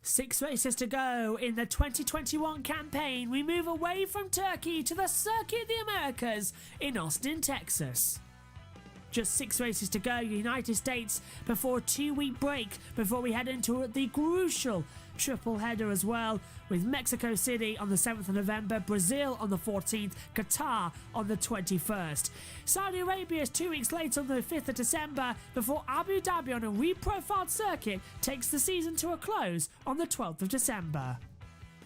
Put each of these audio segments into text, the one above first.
6 races to go in the 2021 campaign. We move away from Turkey to the Circuit of the Americas in Austin, Texas. Just 6 races to go, United States, before a 2-week break before we head into the crucial triple header as well, with Mexico City on the 7th of November, Brazil on the 14th, Qatar on the 21st. Saudi Arabia is 2 weeks later on the 5th of December before Abu Dhabi on a reprofiled circuit takes the season to a close on the 12th of December.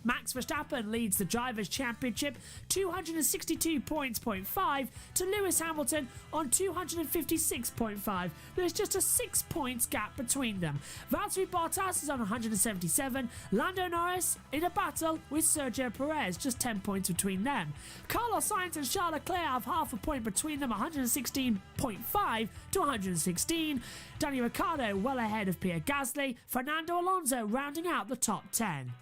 Max Verstappen leads the Drivers' Championship 262 points, 0.5 to Lewis Hamilton on 256.5. There's just a 6 points gap between them. Valtteri Bottas is on 177. Lando Norris in a battle with Sergio Perez, just 10 points between them. Carlos Sainz and Charles Leclerc have half a point between them, 116.5 to 116. Danny Ricardo well ahead of Pierre Gasly. Fernando Alonso rounding out the top 10.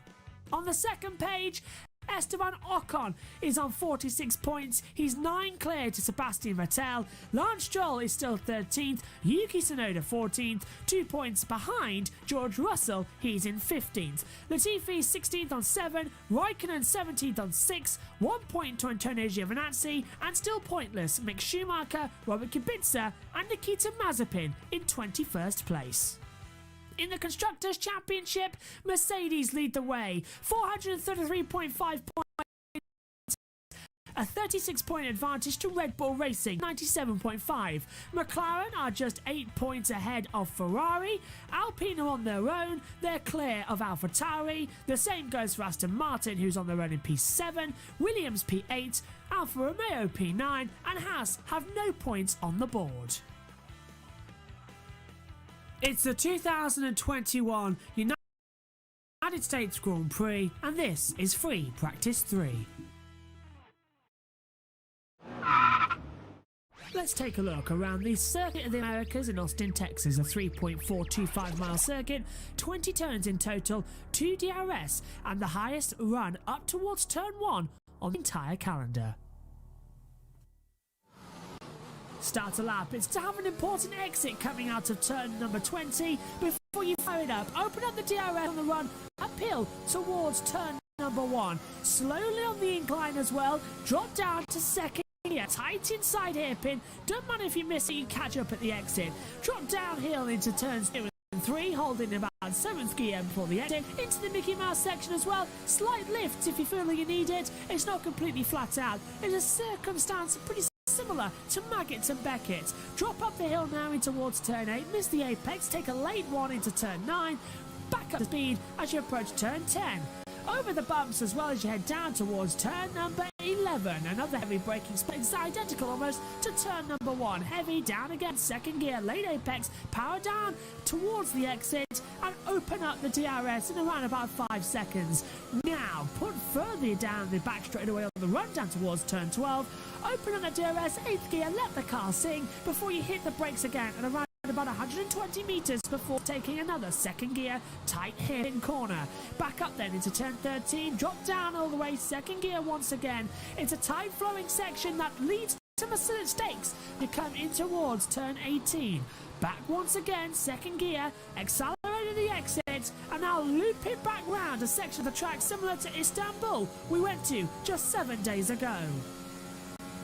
On the second page, Esteban Ocon is on 46 points. He's 9 clear to Sebastian Vettel. Lance Stroll is still 13th. Yuki Tsunoda 14th. 2 points behind George Russell. He's in 15th. Latifi 16th on 7. Raikkonen 17th on 6. 1 point to Antonio Giovinazzi. And still pointless, Mick Schumacher, Robert Kubica and Nikita Mazepin in 21st place. In the Constructors' Championship, Mercedes lead the way, 433.5 points, a 36-point advantage to Red Bull Racing, 97.5. McLaren are just 8 points ahead of Ferrari. Alpine are on their own, they're clear of AlphaTauri. The same goes for Aston Martin, who's on their own in P7, Williams P8, Alfa Romeo P9, and Haas have no points on the board. It's the 2021 United States Grand Prix, and this is Free Practice 3. Let's take a look around the Circuit of the Americas in Austin, Texas, a 3.425 mile circuit, 20 turns in total, 2 DRS, and the highest run up towards turn 1 on the entire calendar. Start a lap. It's to have an important exit coming out of turn number 20 before you fire it up. Open up the DRS on the run uphill towards turn number 1. Slowly on the incline as well. Drop down to second gear. Tight inside hairpin. Don't mind if you miss it, you catch up at the exit. Drop downhill into turns 2 and 3, holding about 7th gear before the exit. Into the Mickey Mouse section as well. Slight lift if you feel like you need it. It's not completely flat out. It's a circumstance pretty similar to Maggots and Beckett. Drop up the hill now in towards turn 8, miss the apex, take a late one into turn 9, back up the speed as you approach turn 10. Over the bumps as well as you head down towards turn number 11. Another heavy braking split, it's identical almost to turn number 1. Heavy, down again, second gear, late apex, power down towards the exit and open up the DRS in around about 5 seconds. Now, put further down the back straight away on the run down towards turn 12. Open up the DRS, 8th gear, let the car sing before you hit the brakes again and around about 120 metres before taking another second gear, tight hairpin corner. Back up then into turn 13, drop down all the way, second gear once again. It's a tight flowing section that leads to mistakes. You come in towards turn 18. Back once again, second gear, accelerated the exit, and now loop it back round a section of the track similar to Istanbul we went to just 7 days ago.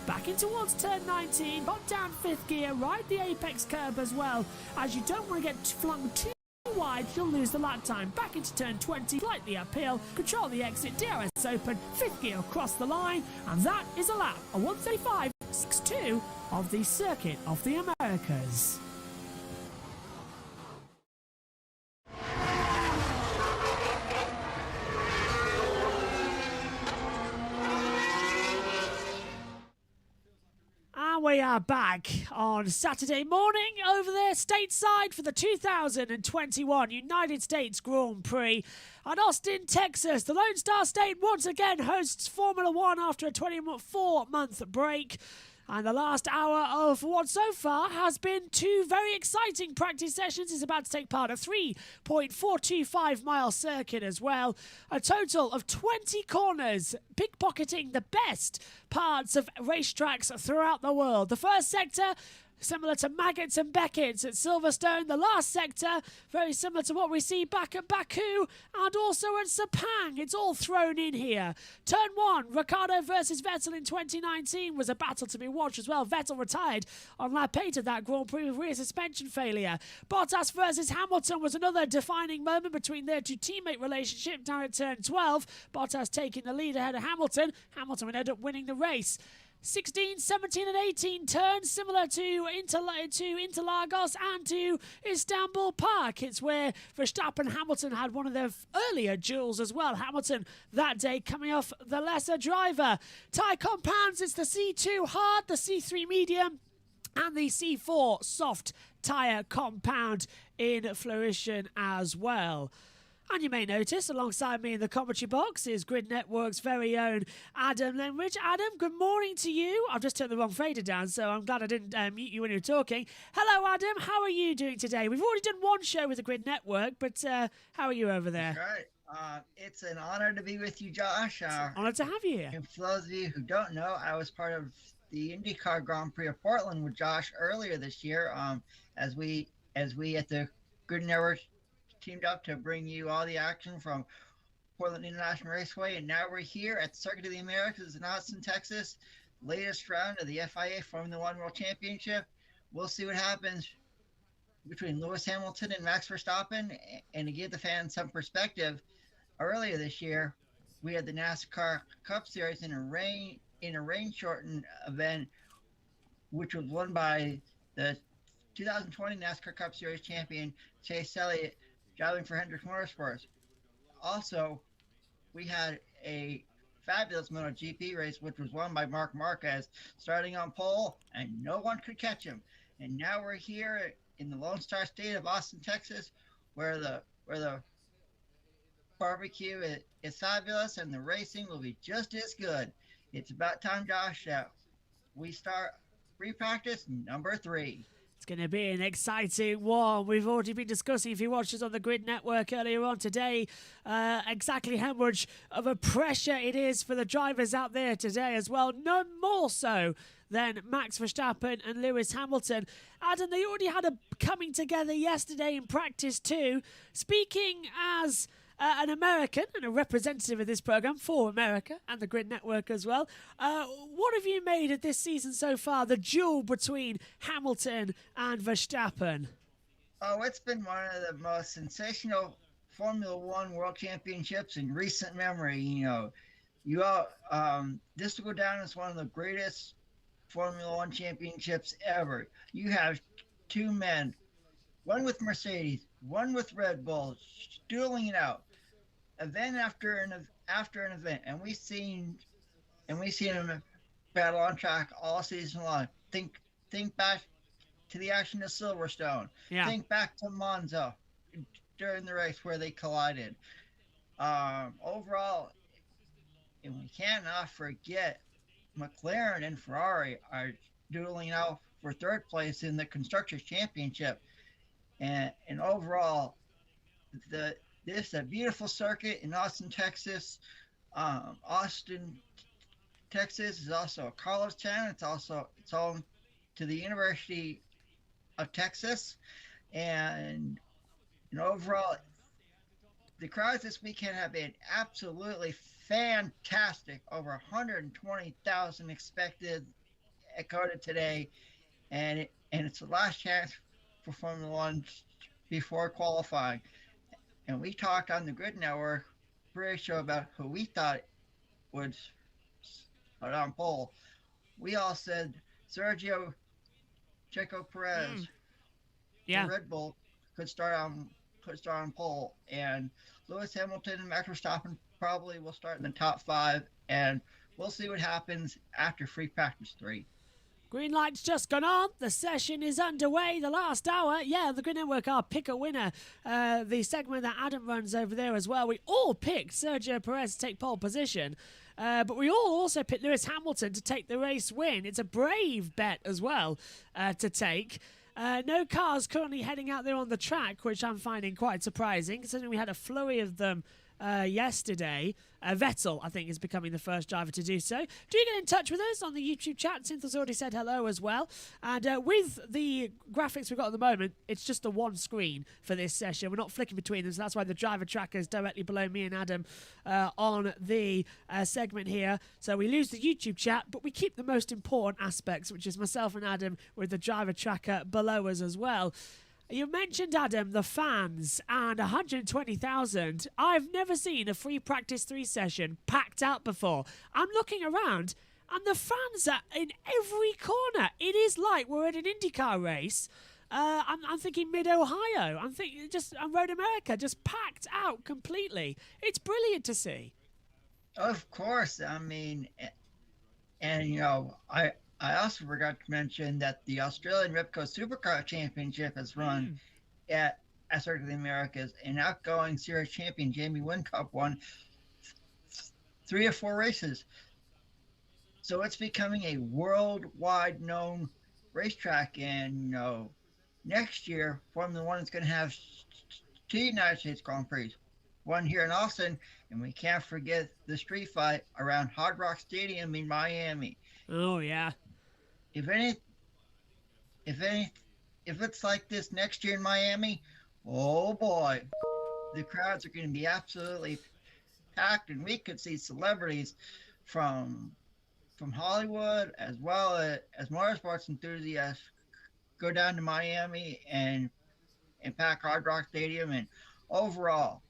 Back in towards turn 19, drop down 5th gear, ride the apex curb as well, as you don't want to get flung too wide, you'll lose the lap time. Back into turn 20, slightly uphill, control the exit, DRS open, 5th gear across the line, and that is a lap, a 1:35.62 of the Circuit of the Americas. We are back on Saturday morning over there stateside for the 2021 United States Grand Prix at Austin, Texas. The Lone Star State once again hosts Formula One after a 24-month break. And the last hour of what so far has been 2 very exciting practice sessions. Is about to take part a 3.425 mile circuit as well. A total of 20 corners, pickpocketing the best parts of racetracks throughout the world. The first sector Similar to Maggots and Beckett's at Silverstone, the last sector, very similar to what we see back at Baku and also at Sepang. It's all thrown in here. Turn 1, Ricardo versus Vettel in 2019 was a battle to be watched as well. Vettel retired on lap 8 of that Grand Prix with rear suspension failure. Bottas versus Hamilton was another defining moment between their two teammate relationship down at turn 12. Bottas taking the lead ahead of Hamilton. Hamilton would end up winning the race. 16, 17 and 18 turns similar to Interlagos and to Istanbul Park. It's where Verstappen and Hamilton had one of their earlier duels as well. Hamilton that day coming off the lesser driver. Tyre compounds, it's the C2 hard, the C3 medium and the C4 soft tyre compound in fruition as well. And you may notice, alongside me in the commentary box is Grid Network's very own Adam Lenridge. Adam, good morning to you. I've just turned the wrong fader down, so I'm glad I didn't mute you when you were talking. Hello, Adam. How are you doing today? We've already done one show with the Grid Network, but how are you over there? That's right. It's an honor to be with you, Josh. Honor to have you here. And for those of you who don't know, I was part of the IndyCar Grand Prix of Portland with Josh earlier this year. As we at the Grid Network teamed up to bring you all the action from Portland International Raceway, and now we're here at the Circuit of the Americas in Austin, Texas, latest round of the FIA Formula One World Championship. We'll see what happens between Lewis Hamilton and Max Verstappen. And to give the fans some perspective, earlier this year we had the NASCAR Cup Series in a rain shortened event, which was won by the 2020 NASCAR Cup Series champion Chase Elliott, driving for Hendrick Motorsports. Also, we had a fabulous MotoGP race, which was won by Marc Marquez, starting on pole, and no one could catch him. And now we're here in the Lone Star State of Austin, Texas, where the barbecue is fabulous and the racing will be just as good. It's about time, Josh, that we start free practice number 3. It's going to be an exciting one. We've already been discussing, if you watched us on the Grid Network earlier on today, exactly how much of a pressure it is for the drivers out there today as well. None more so than Max Verstappen and Lewis Hamilton. Adam, they already had a coming together yesterday in practice too. Speaking as an American and a representative of this programme for America and the Grid Network as well, what have you made of this season so far, the duel between Hamilton and Verstappen? Oh, it's been one of the most sensational Formula One World Championships in recent memory. This will go down as one of the greatest Formula One championships ever. You have two men, one with Mercedes, one with Red Bull, dueling it out, event after an event, and we've seen them battle on track all season long. Think back to the action of Silverstone. Yeah. Think back to Monza during the race where they collided. Overall, and we cannot forget McLaren and Ferrari are dueling out for third place in the Constructors' Championship. And overall, this is a beautiful circuit in Austin, Texas. Austin, Texas is also a college town. It's home to the University of Texas. And overall, the crowds this weekend have been absolutely fantastic. Over 120,000 expected at COTA today. And it's the last chance for Formula One before qualifying. And we talked on the Grid Network Prix show about who we thought would start on pole. We all said Sergio Checo Perez, the Red Bull, could start on pole, and Lewis Hamilton and Max Verstappen probably will start in the top 5, and we'll see what happens after free practice 3. Green light's just gone on. The session is underway. The last hour. Yeah, the Grid Network, our pick a winner. The segment that Adam runs over there as well. We all picked Sergio Perez to take pole position. But we all also picked Lewis Hamilton to take the race win. It's a brave bet as well to take. No cars currently heading out there on the track, which I'm finding quite surprising, considering we had a flurry of them yesterday. Vettel, I think, is becoming the first driver to do so. Do get in touch with us on the YouTube chat. Cynthia's already said hello as well. And with the graphics we've got at the moment, it's just the one screen for this session. We're not flicking between them, so that's why the driver tracker is directly below me and Adam on the segment here. So we lose the YouTube chat, but we keep the most important aspects, which is myself and Adam with the driver tracker below us as well. You mentioned, Adam, the fans and 120,000. I've never seen a free practice 3 session packed out before. I'm looking around and the fans are in every corner. It is like we're at an IndyCar race. I'm thinking mid-Ohio. I'm thinking just Road America, just packed out completely. It's brilliant to see. Of course. I mean, and you know, I also forgot to mention that the Australian Repco Supercar Championship has run at Circuit of the Americas, and outgoing series champion Jamie Whincup won 3 or 4 races. So it's becoming a worldwide known racetrack, and you know, next year Formula One is going to have 2 United States Grand Prix, one here in Austin, and we can't forget the street fight around Hard Rock Stadium in Miami. Oh yeah. If it's like this next year in Miami, oh boy, the crowds are going to be absolutely packed, and we could see celebrities from Hollywood as well as motorsports enthusiasts go down to Miami and pack Hard Rock Stadium. And overall,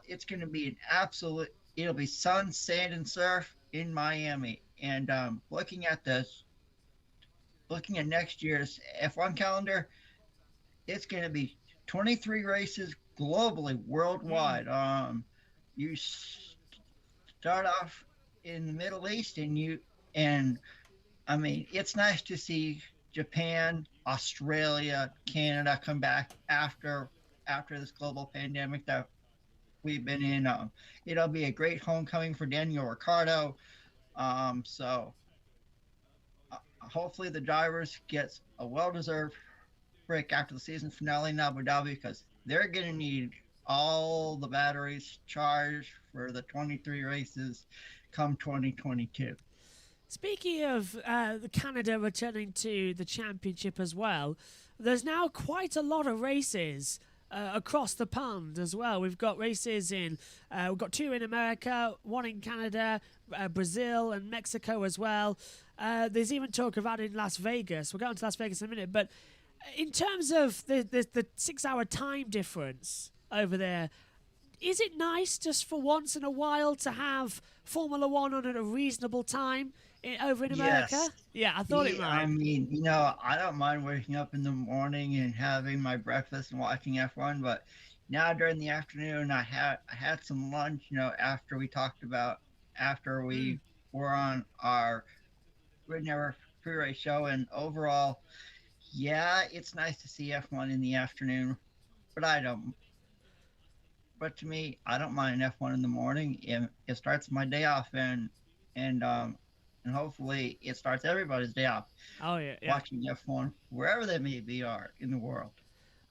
it's going to be an absolute. It'll be sun, sand, and surf in Miami. And looking at next year's F1 calendar, it's going to be 23 races globally, worldwide. You start off in the Middle East, and I mean, it's nice to see Japan, Australia, Canada come back after this global pandemic that we've been in. It'll be a great homecoming for Daniel Ricardo. So hopefully the drivers get a well-deserved break after the season finale in Abu Dhabi, because they're going to need all the batteries charged for the 23 races come 2022. Speaking of the Canada returning to the championship as well, there's now quite a lot of races across the pond as well. We've got races we've got 2 in America, 1 in Canada, Brazil and Mexico as well. There's even talk of adding Las Vegas. We'll get on to Las Vegas in a minute, but in terms of the 6-hour time difference over there, is it nice just for once in a while to have Formula One on at a reasonable time over in America? Yes. Yeah, I thought it might. I mean, you know, I don't mind waking up in the morning and having my breakfast and watching F1, but now during the afternoon, I had some lunch, you know, after we were on our pre-race show, and overall, yeah, it's nice to see F1 in the afternoon, but to me, I don't mind F1 in the morning. It starts my day off, and hopefully it starts everybody's day off. Oh yeah. Watching F1 wherever they may be in the world.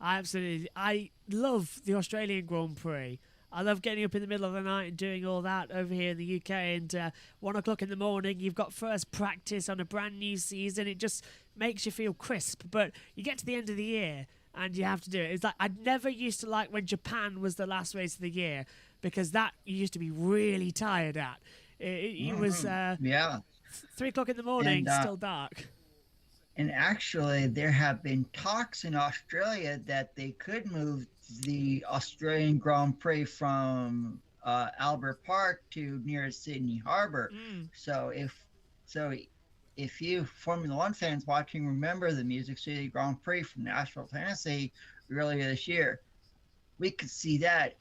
Absolutely. I love the Australian Grand Prix. I love getting up in the middle of the night and doing all that over here in the UK. And 1 o'clock in the morning, you've got first practice on a brand new season. It just makes you feel crisp. But you get to the end of the year and you have to do it. It's like I never used to like when Japan was the last race of the year, because that you used to be really tired at. It was 3 o'clock in the morning, still dark. And actually, there have been talks in Australia that they could move the Australian Grand Prix from Albert Park to near Sydney Harbour. So if you Formula One fans watching remember the Music City Grand Prix from Nashville, Tennessee earlier this year, we could see that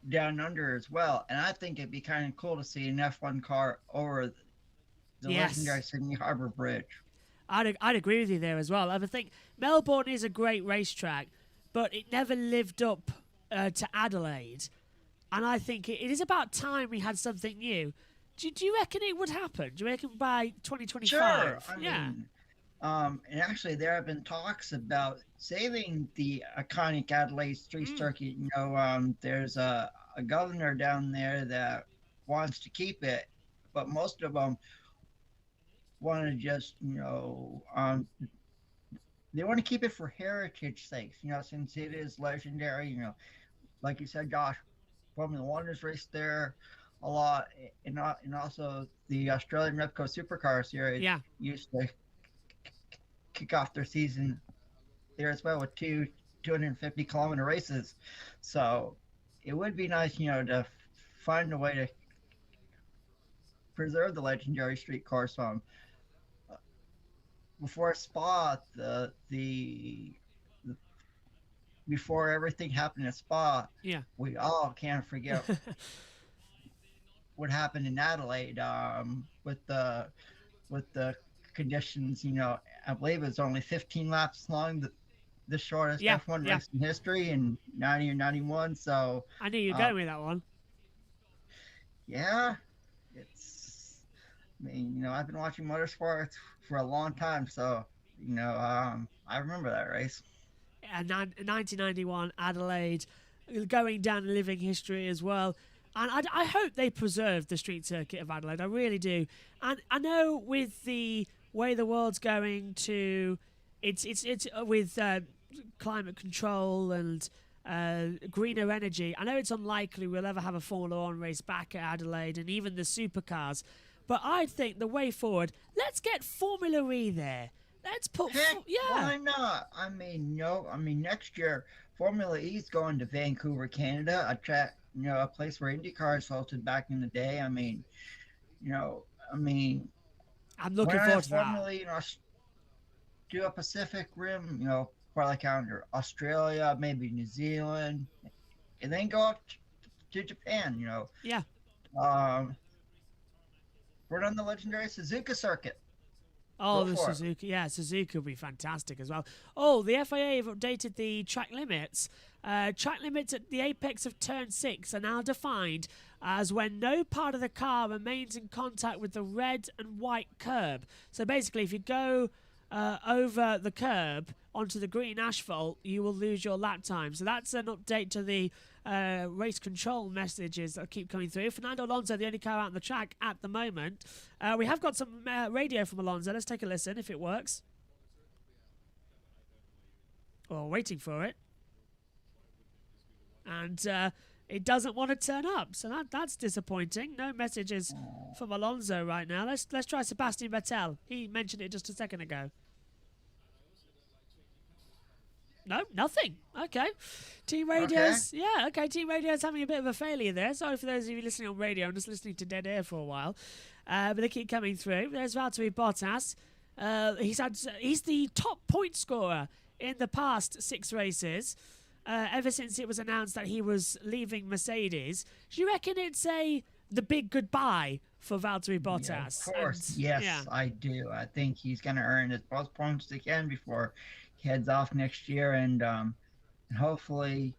down under as well. And I think it'd be kind of cool to see an F1 car over the legendary Sydney Harbour Bridge. I'd agree with you there as well. I think Melbourne is a great racetrack, but it never lived up to Adelaide. And I think it is about time we had something new. Do you reckon it would happen? Do you reckon by 2025? Sure. I mean, And actually, there have been talks about saving the iconic Adelaide Street Mm. Circuit. There's a governor down there that wants to keep it, but most of them want to just, they want to keep it for heritage sakes, since it is legendary. Like you said, Josh, Formula One is raced there a lot, and also the Australian Repco Supercar Series Yeah. used to kick off their season there as well with 250-kilometer races. So it would be nice, to find a way to preserve the legendary street car song. Before Spa, the before everything happened at Spa, Yeah. we all can't forget what happened in Adelaide, with the conditions. I believe it's only 15 laps long, the shortest Yeah. F1 Yeah. race in history in 90 or 91. So, I knew you were um, going with that one. yeah, it's. I mean, I've been watching motorsports for a long time, so I remember that race. And 1991 Adelaide, going down in living history as well. And I hope they preserve the street circuit of Adelaide. I really do. And I know with the way the world's going to, it's with climate control and greener energy. I know it's unlikely we'll ever have a Formula One race back at Adelaide, and even the supercars. But I think the way forward, let's get Formula E there. Let's put, Heck, yeah, why not? I mean, no. I mean, next year Formula E is going to Vancouver, Canada, a track, a place where IndyCars halted back in the day. I mean, you know, I mean, I'm why looking not forward have to that. Formula E, do a Pacific Rim, qualify calendar, Australia, maybe New Zealand, and then go up to Japan. Yeah. Um, run on the legendary Suzuka circuit. Oh, Go the for it. Suzuka. Yeah, Suzuka will be fantastic as well. Oh, the FIA have updated the track limits. Track limits at the apex of turn 6 are now defined as when no part of the car remains in contact with the red and white curb. So basically, if you go over the curb onto the green asphalt, you will lose your lap time. So that's an update to the race control messages that keep coming through. Fernando Alonso, the only car out on the track at the moment. We have got some radio from Alonso. Let's take a listen if it works. Or waiting for it. And it doesn't want to turn up, so that's disappointing. No messages from Alonso right now. Let's try Sebastian Vettel. He mentioned it just a second ago. No, nothing. Okay. Team Radio's, yeah, okay. Team Radio's having a bit of a failure there. Sorry for those of you listening on radio. I'm just listening to dead air for a while. But they keep coming through. There's Valtteri Bottas. He's the top point scorer in the past 6 races. Ever since it was announced that he was leaving Mercedes. Do you reckon it's the big goodbye for Valtteri Bottas? Yeah, of course, yes, yeah. I do. I think he's going to earn as most points again before he heads off next year, and hopefully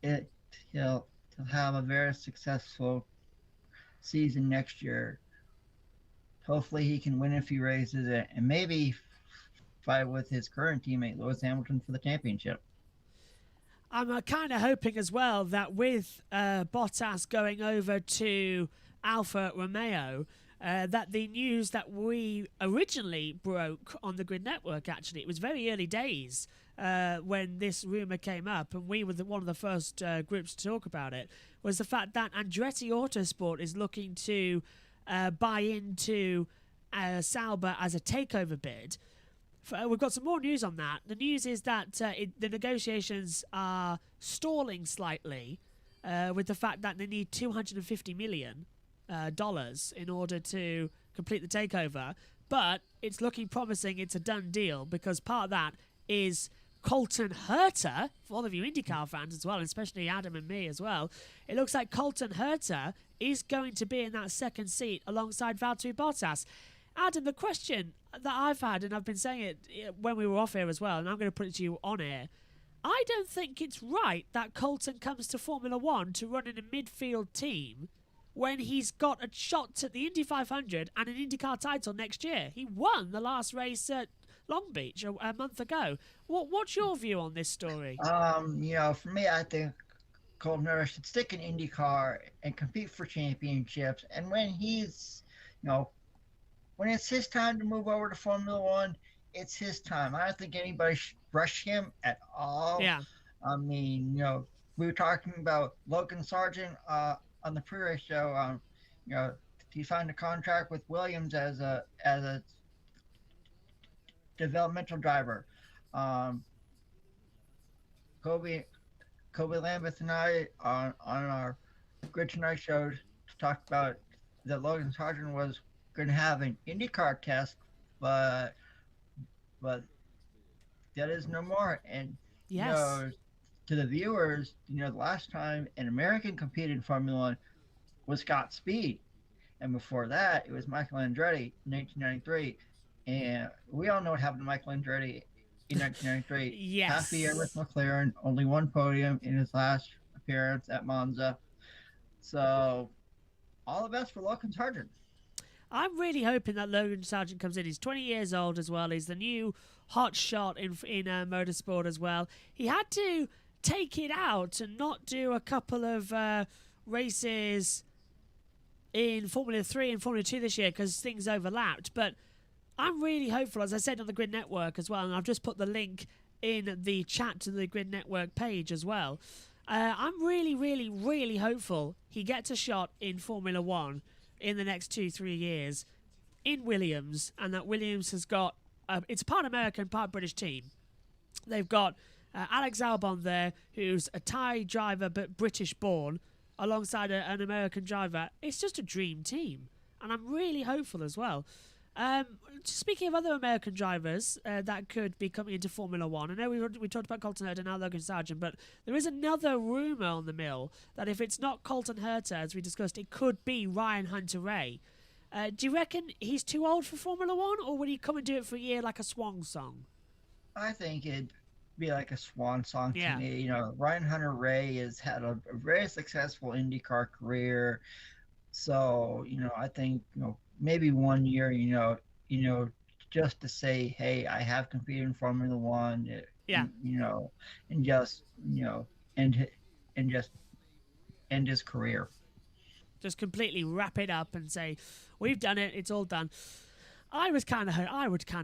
he'll have a very successful season next year. Hopefully he can win a few races and maybe fight with his current teammate Lewis Hamilton for the championship. I'm kind of hoping as well that with Bottas going over to Alfa Romeo, that the news that we originally broke on the Grid Network, actually, it was very early days when this rumour came up, and we were one of the first groups to talk about it, was the fact that Andretti Autosport is looking to buy into Sauber as a takeover bid. We've got some more news on that. The news is that the negotiations are stalling slightly with the fact that they need $250 million in order to complete the takeover. But it's looking promising it's a done deal because part of that is Colton Herta, for all of you IndyCar fans as well, especially Adam and me as well. It looks like Colton Herta is going to be in that second seat alongside Valtteri Bottas. Adam, the question that I've had, and I've been saying it when we were off air as well, and I'm going to put it to you on air, I don't think it's right that Colton comes to Formula One to run in a midfield team when he's got a shot at the Indy 500 and an IndyCar title next year. He won the last race at Long Beach a month ago. What's your view on this story? For me, I think Colton Herta should stick in IndyCar and compete for championships. And you know, when it's his time to move over to Formula One, it's his time. I don't think anybody should rush him at all. Yeah. I mean, we were talking about Logan Sargent on the Prix show. You know, he signed a contract with Williams as a developmental driver. Um, Kobe Lambeth and I on our Grid Tonight show talked about that Logan Sargent was going to have an IndyCar test, but that is no more. And Yes. to the viewers, the last time an American competed in Formula One was Scott Speed, and before that it was Michael Andretti in 1993. And we all know what happened to Michael Andretti in 1993. Yes. Half a year with McLaren, only one podium in his last appearance at Monza. So, all the best for Logan Sargent. I'm really hoping that Logan Sargent comes in. He's 20 years old as well. He's the new hot shot in motorsport as well. He had to take it out and not do a couple of races in Formula 3 and Formula 2 this year because things overlapped. But I'm really hopeful, as I said on the Grid Network as well, and I've just put the link in the chat to the Grid Network page as well. I'm really, really, really hopeful he gets a shot in Formula 1 in the next 2-3 years in Williams, and that Williams has got it's part American, part British team. They've got Alex Albon there, who's a Thai driver but British born, alongside an American driver. It's just a dream team, and I'm really hopeful as well. Speaking of other American drivers that could be coming into Formula One, I know we talked about Colton Herta and now Logan Sargent, but there is another rumour on the mill that if it's not Colton Herta, as we discussed, it could be Ryan Hunter-Reay. Do you reckon he's too old for Formula One, or would he come and do it for a year like a swan song? I think it'd be like a swan song to Yeah. me. Ryan Hunter-Reay has had a very successful IndyCar career. So, I think, maybe 1 year, just to say, hey, I have competed in Formula One, Yeah. and just, end and just end his career. Just completely wrap it up and say, we've done it, it's all done. I would kind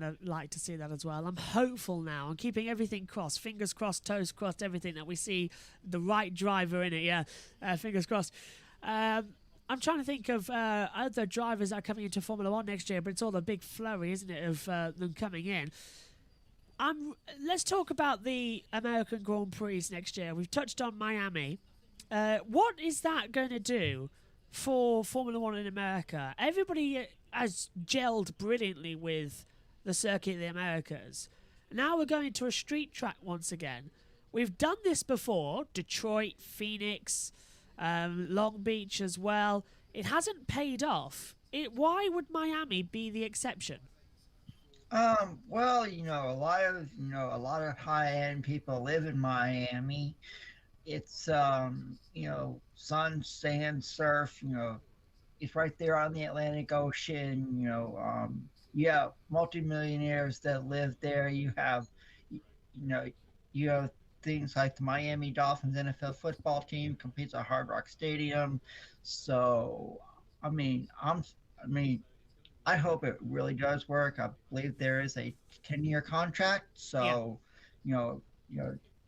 of like to see that as well. I'm hopeful now. I'm keeping everything crossed, fingers crossed, toes crossed, everything that we see the right driver in it. Yeah, fingers crossed. I'm trying to think of other drivers that are coming into Formula One next year, but it's all a big flurry, isn't it, of them coming in. Let's talk about the American Grand Prix next year. We've touched on Miami. What is that going to do for Formula One in America? Everybody has gelled brilliantly with the Circuit of the Americas. Now we're going to a street track once again. We've done this before, Detroit, Phoenix, Long Beach as well. It hasn't paid off. Why would Miami be the exception? Well, a lot of high-end people live in Miami. It's sun, sand, surf. It's right there on the Atlantic Ocean. You have multimillionaires that live there. You have things like the Miami Dolphins NFL football team competes at Hard Rock Stadium. So, I hope it really does work. I believe there is a 10-year contract. So, do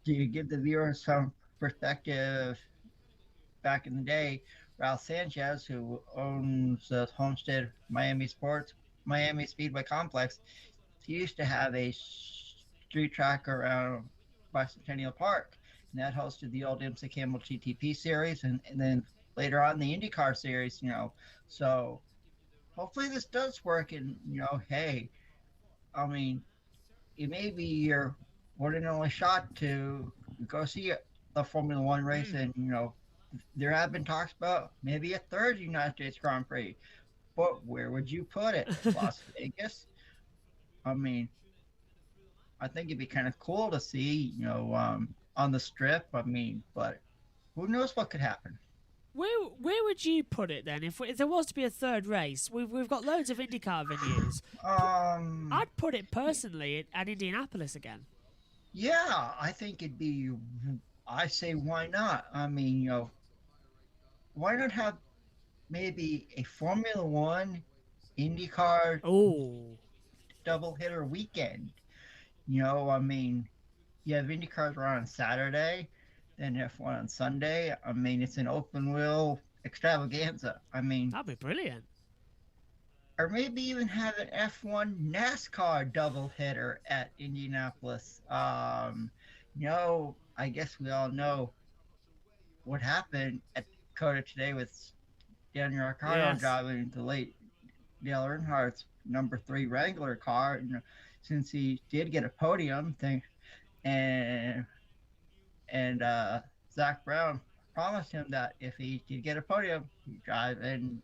you give the viewers some perspective? Back in the day, Ralph Sanchez, who owns the Homestead Miami Speedway Complex, he used to have a street track around Bicentennial Park, and that hosted the old IMSA Campbell GTP series, and then later on the IndyCar series. So hopefully this does work. And hey, it may be your one and only shot to go see the Formula One race, and there have been talks about maybe a third United States Grand Prix, but where would you put it? Las Vegas? I think it'd be kind of cool to see, on the Strip. But who knows what could happen? Where would you put it then if there was to be a third race? We've got loads of IndyCar venues. Um, I'd put it personally at Indianapolis again. Yeah, I think it'd be. I say, why not? I mean, why not have maybe a Formula One IndyCar Oh, double hitter weekend? I mean, you have IndyCars run on Saturday, then F1 on Sunday. I mean, it's an open wheel extravaganza. I mean, that'd be brilliant. or maybe even have an F1 NASCAR double hitter at Indianapolis. I guess we all know what happened at Coda today with Daniel Ricardo Yes. driving the late Dale Earnhardt's number 3 Wrangler car. Since he did get a podium thing, and Zach Brown promised him that if he did get a podium, he'd drive in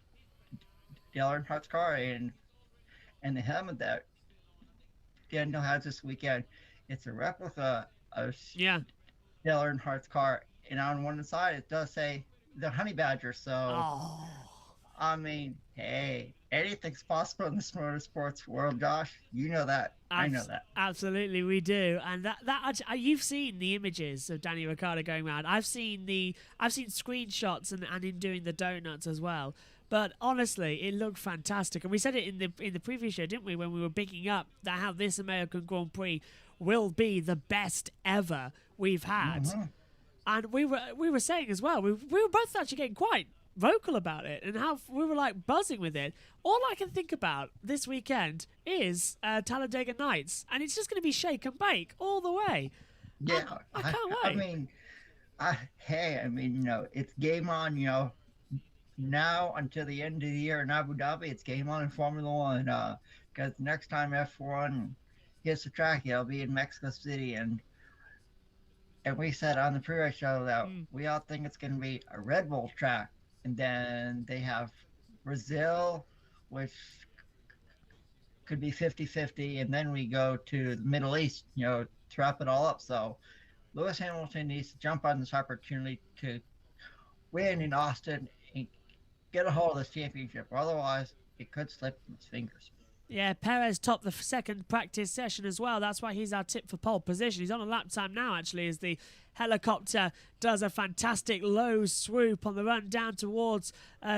Dale Earnhardt's car, and the helmet that Daniel has this weekend, it's a replica of Yeah. Dale Earnhardt's car, and on one side it does say the Honey Badger. So, Oh. I mean, hey, anything's possible in this motorsports world, Josh. You know that. I know that. Absolutely, we do. And you've seen the images of Danny Ricciardo going around. I've seen screenshots and him doing the donuts as well. But honestly, it looked fantastic. And we said it in the previous show, didn't we, when we were picking up that how this American Grand Prix will be the best ever we've had. Mm-hmm. And we were saying as well, we were both actually getting quite vocal about it and how we were like buzzing with it. All I can think about this weekend is Talladega Nights, and it's just going to be shake and bake all the way. Yeah, I can't wait. I mean, it's game on. Now until the end of the year in Abu Dhabi, it's game on in Formula One. Because next time F1 hits the track, it'll be in Mexico City, and we said on the pre-race show that we all think it's going to be a Red Bull track, and then they have Brazil, which could be 50-50, and then we go to the Middle East, to wrap it all up. So Lewis Hamilton needs to jump on this opportunity to win in Austin and get a hold of this championship. Otherwise, it could slip from his fingers. Yeah, Perez topped the second practice session as well. That's why he's our tip for pole position. He's on a lap time now, actually, as the helicopter does a fantastic low swoop on the run down towards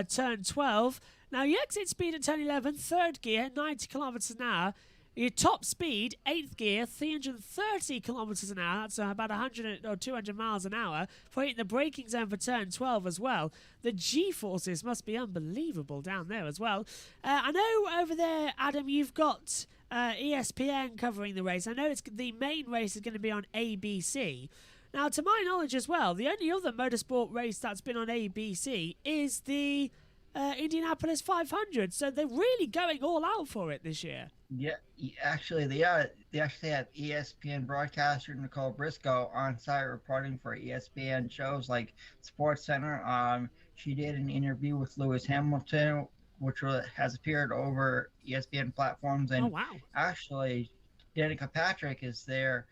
turn 12. Now, your exit speed at turn 11, third gear, 90 kilometers an hour. Your top speed, 8th gear, 330 kilometers an hour. That's about 100 or 200 miles an hour for hitting the braking zone for turn 12 as well. The G-forces must be unbelievable down there as well. I know over there, Adam, you've got ESPN covering the race. I know the main race is going to be on ABC. Now, to my knowledge as well, the only other motorsport race that's been on ABC is the Indianapolis 500. So they're really going all out for it this year. Yeah, actually, they are. They actually have ESPN broadcaster Nicole Briscoe on site reporting for ESPN shows like SportsCenter. She did an interview with Lewis Hamilton, which has appeared over ESPN platforms. And actually, Danica Patrick is there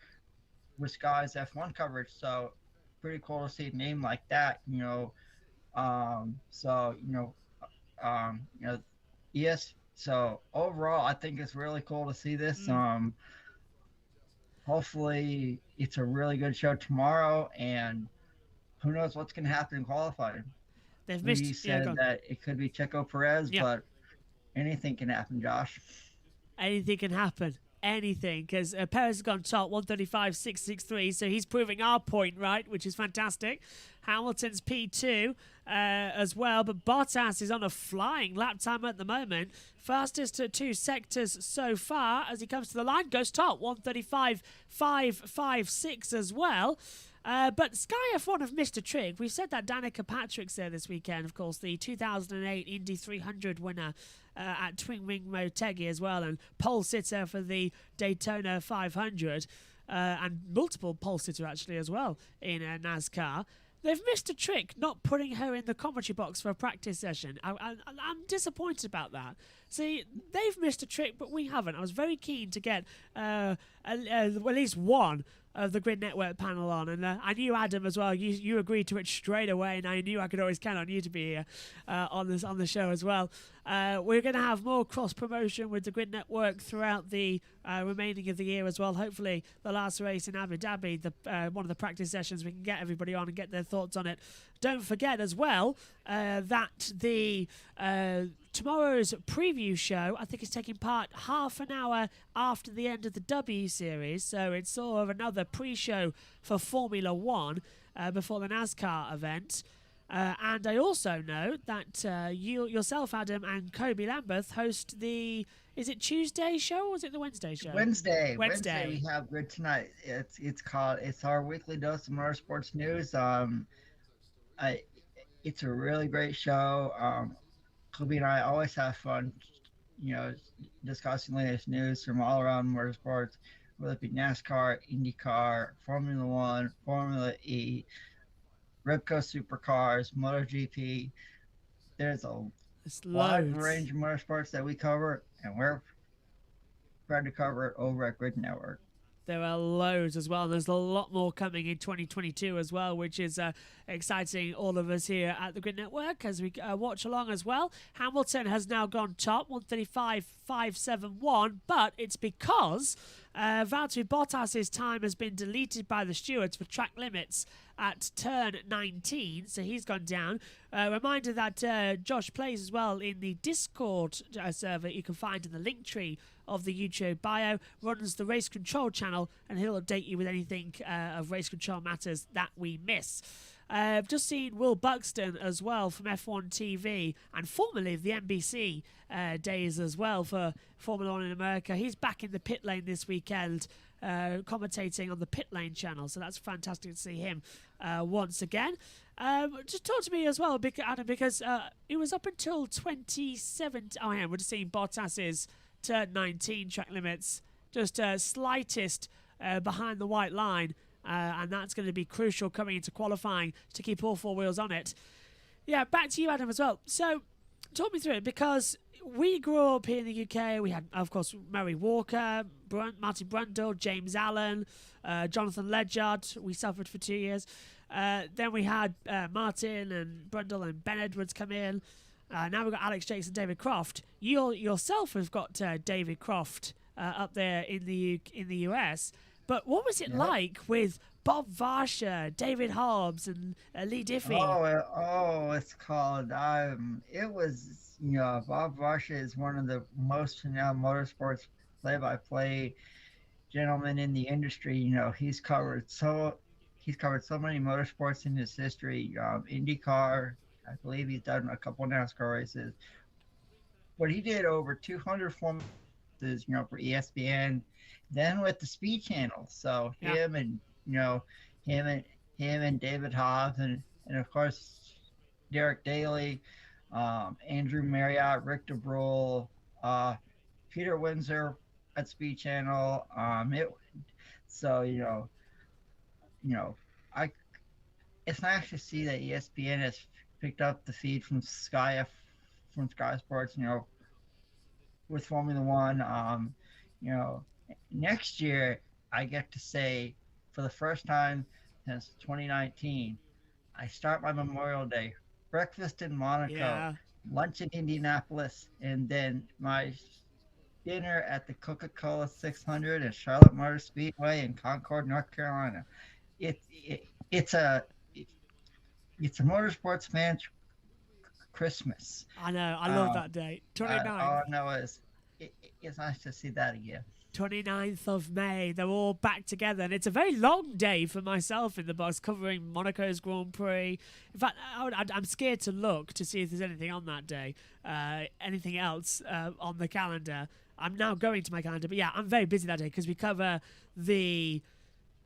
with Sky's F1 coverage. So pretty cool to see a name like that. So overall, I think it's really cool to see this. Hopefully, it's a really good show tomorrow, and who knows what's going to happen in qualifying. We said that it could be Checo Perez, but anything can happen, Josh. Anything can happen. Anything, because Perez has gone top 135.663, so he's proving our point right, which is fantastic. Hamilton's P2 as well, but Bottas is on a flying lap time at the moment. Fastest to 2 sectors so far as he comes to the line, goes top 135.556 as well. But Sky F1 have missed a trick. We've said that Danica Patrick's there this weekend, of course, the 2008 Indy 300 winner at Twin Wing Motegi as well, and pole sitter for the Daytona 500, and multiple pole sitter actually as well in NASCAR. They've missed a trick not putting her in the commentary box for a practice session. I'm disappointed about that. See, they've missed a trick, but we haven't. I was very keen to get at least one of the Grid Network panel on, and I knew Adam as well. You agreed to it straight away, and I knew I could always count on you to be here on the show as well. We're going to have more cross-promotion with the Grid Network throughout the remaining of the year as well. Hopefully, the last race in Abu Dhabi, one of the practice sessions, we can get everybody on and get their thoughts on it. Don't forget as well that the tomorrow's preview show, I think, is taking part half an hour after the end of the W Series. So it's sort of another pre-show for Formula One before the NASCAR event. And I also know that you yourself, Adam, and Kobe Lambeth host the, is it Tuesday show or is it the Wednesday show? Wednesday we have Grid Tonight. It's our weekly dose of motorsports news. It's a really great show. Kobe and I always have fun, discussing latest news from all around motorsports, whether it be NASCAR, IndyCar, Formula One, Formula E, Ribco Supercars, MotoGP. There's a wide range of motorsports that we cover, and we're proud to cover it over at Grid Network. There are loads as well. There's a lot more coming in 2022 as well, which is exciting all of us here at the Grid Network as we watch along as well. Hamilton has now gone top, 135.571, but it's because Valtteri Bottas's time has been deleted by the stewards for track limits at turn 19, so he's gone down. Reminder that Josh plays as well in the Discord server you can find in the link tree of the YouTube bio, runs the Race Control channel, and he'll update you with anything of race control matters that we miss. I've just seen Will Buxton as well from F1 TV and formerly of the NBC days as well for Formula One in America. He's back in the pit lane this weekend, commentating on the Pit Lane channel, so that's fantastic to see him once again. Just talk to me as well, Adam, because it was up until 2017. Oh, yeah, we're just seeing Bottas's turn 19 track limits, just slightest behind the white line, and that's going to be crucial coming into qualifying to keep all four wheels on it. Yeah, back to you, Adam, as well. So, talk me through it, because we grew up here in the UK. We had, of course, Murray Walker, Martin Brundle, James Allen, Jonathan Ledyard. We suffered for 2 years. Then we had Martin and Brundle and Ben Edwards come in. Now we've got Alex Jakes and David Croft. You yourself have got David Croft up there in the US. But what was it like with Bob Varsha, David Hobbs, and Lee Diffie? It's called. It was, Bob Varsha is one of the most renowned motorsports play-by-play gentlemen in the industry. He's covered so many motorsports in his history. IndyCar, I believe he's done a couple NASCAR races. But he did over 200 formations, for ESPN, then with the Speed Channel. So him and David Hobbs and of course Derek Daly, Andrew Marriott, Rick DeBrule, Peter Windsor at Speed Channel. It's nice to see that ESPN has picked up the feed from Sky Sports, with Formula One. Next year I get to say, for the first time since 2019, I start my Memorial Day breakfast in Monaco, lunch in Indianapolis, and then my dinner at the Coca-Cola 600 at Charlotte Motor Speedway in Concord, North Carolina. It's a motorsports fan's Christmas. I know. I love that date. 29th. All I know is it's nice to see that again. 29th of May. They're all back together. And it's a very long day for myself in the box, covering Monaco's Grand Prix. In fact, I'm scared to look to see if there's anything on that day. Anything else on the calendar. I'm now going to my calendar. But yeah, I'm very busy that day because we cover the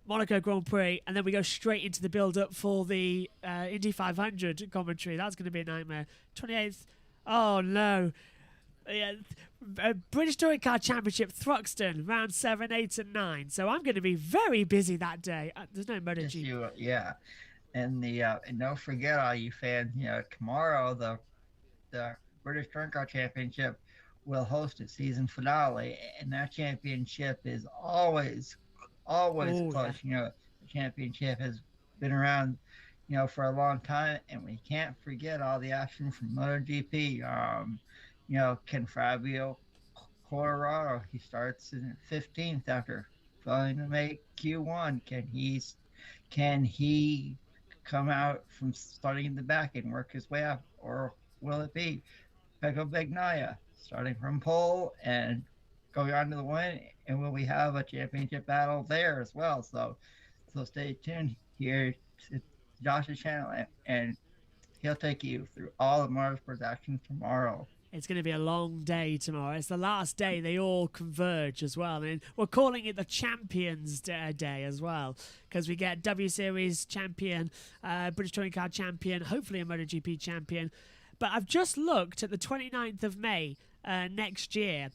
Monaco Grand Prix, and then we go straight into the build-up for the Indy 500 commentary. That's going to be a nightmare. 28th. Oh, no. Yeah, British Touring Car Championship, Thruxton, round 7, 8, and 9. So I'm going to be very busy that day. There's no MotoGP. Yeah. And and don't forget, all you fans, tomorrow the British Touring Car Championship will host its season finale, and that championship is always close. The championship has been around, for a long time, and we can't forget all the action from MotoGP. Can Fabio Quartararo, he starts in 15th after failing to make Q1. Can he come out from starting in the back and work his way up, or will it be Pecco Bagnaia starting from pole and going on to the win? And will we have a championship battle there as well? So stay tuned here to Josh's channel, and he'll take you through all of motorsports action tomorrow. It's going to be a long day tomorrow. It's the last day they all converge as well. And we're calling it the Champions Day as well, because we get W Series champion, British Touring Car champion, hopefully a MotoGP champion. But I've just looked at the 29th of May next year,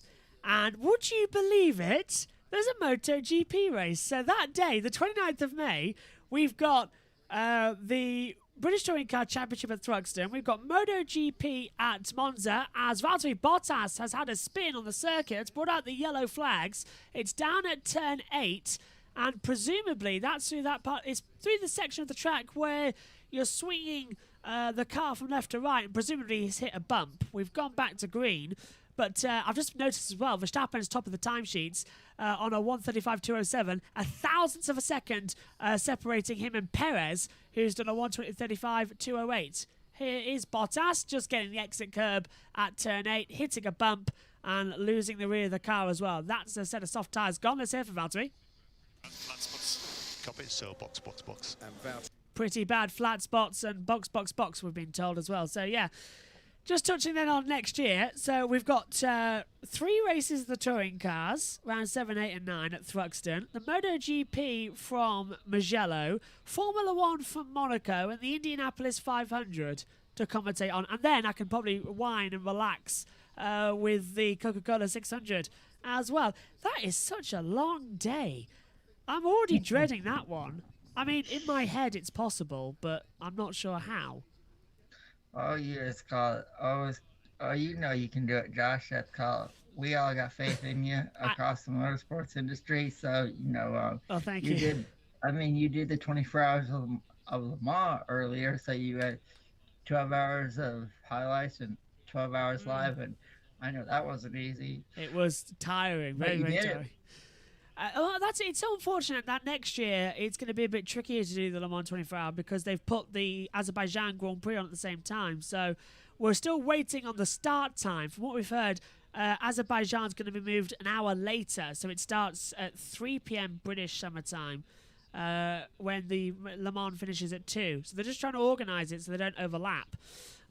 and would you believe it? There's a MotoGP race. So that day, the 29th of May, we've got the British Touring Car Championship at Thruxton. We've got MotoGP at Monza, as Valtteri Bottas has had a spin on the circuit. It's brought out the yellow flags. It's down at turn 8, and presumably that's through that part. It's through the section of the track where you're swinging the car from left to right, and presumably he's hit a bump. We've gone back to green. But I've just noticed as well, Verstappen's top of the timesheets on a 1:35.207, a thousandth of a second separating him and Perez, who's done a 1:20.35.208. Here is Bottas just getting the exit curb at turn 8, hitting a bump and losing the rear of the car as well. That's a set of soft tyres gone. Let's hear from Valtteri. Flat spots, copy, so box. Pretty bad flat spots and box, we've been told as well. So, yeah. Just touching then on next year, so we've got 3 races of the touring cars, round 7, 8 and 9 at Thruxton, the MotoGP from Mugello, Formula 1 from Monaco, and the Indianapolis 500 to commentate on. And then I can probably whine and relax with the Coca-Cola 600 as well. That is such a long day. I'm already dreading that one. I mean, in my head it's possible, but I'm not sure how. Oh, it's called. You know you can do it, Josh. That's called. We all got faith in you across the motorsports industry. So oh, thank you. You did the 24 hours of Le Mans earlier. So you had 12 hours of highlights and 12 hours live, and I know that wasn't easy. It was tiring, very tiring. It's so unfortunate that next year it's going to be a bit trickier to do the Le Mans 24 hour because they've put the Azerbaijan Grand Prix on at the same time. So we're still waiting on the start time. From what we've heard, Azerbaijan's going to be moved an hour later. So it starts at 3 p.m. British summer time when the Le Mans finishes at 2. So they're just trying to organise it so they don't overlap.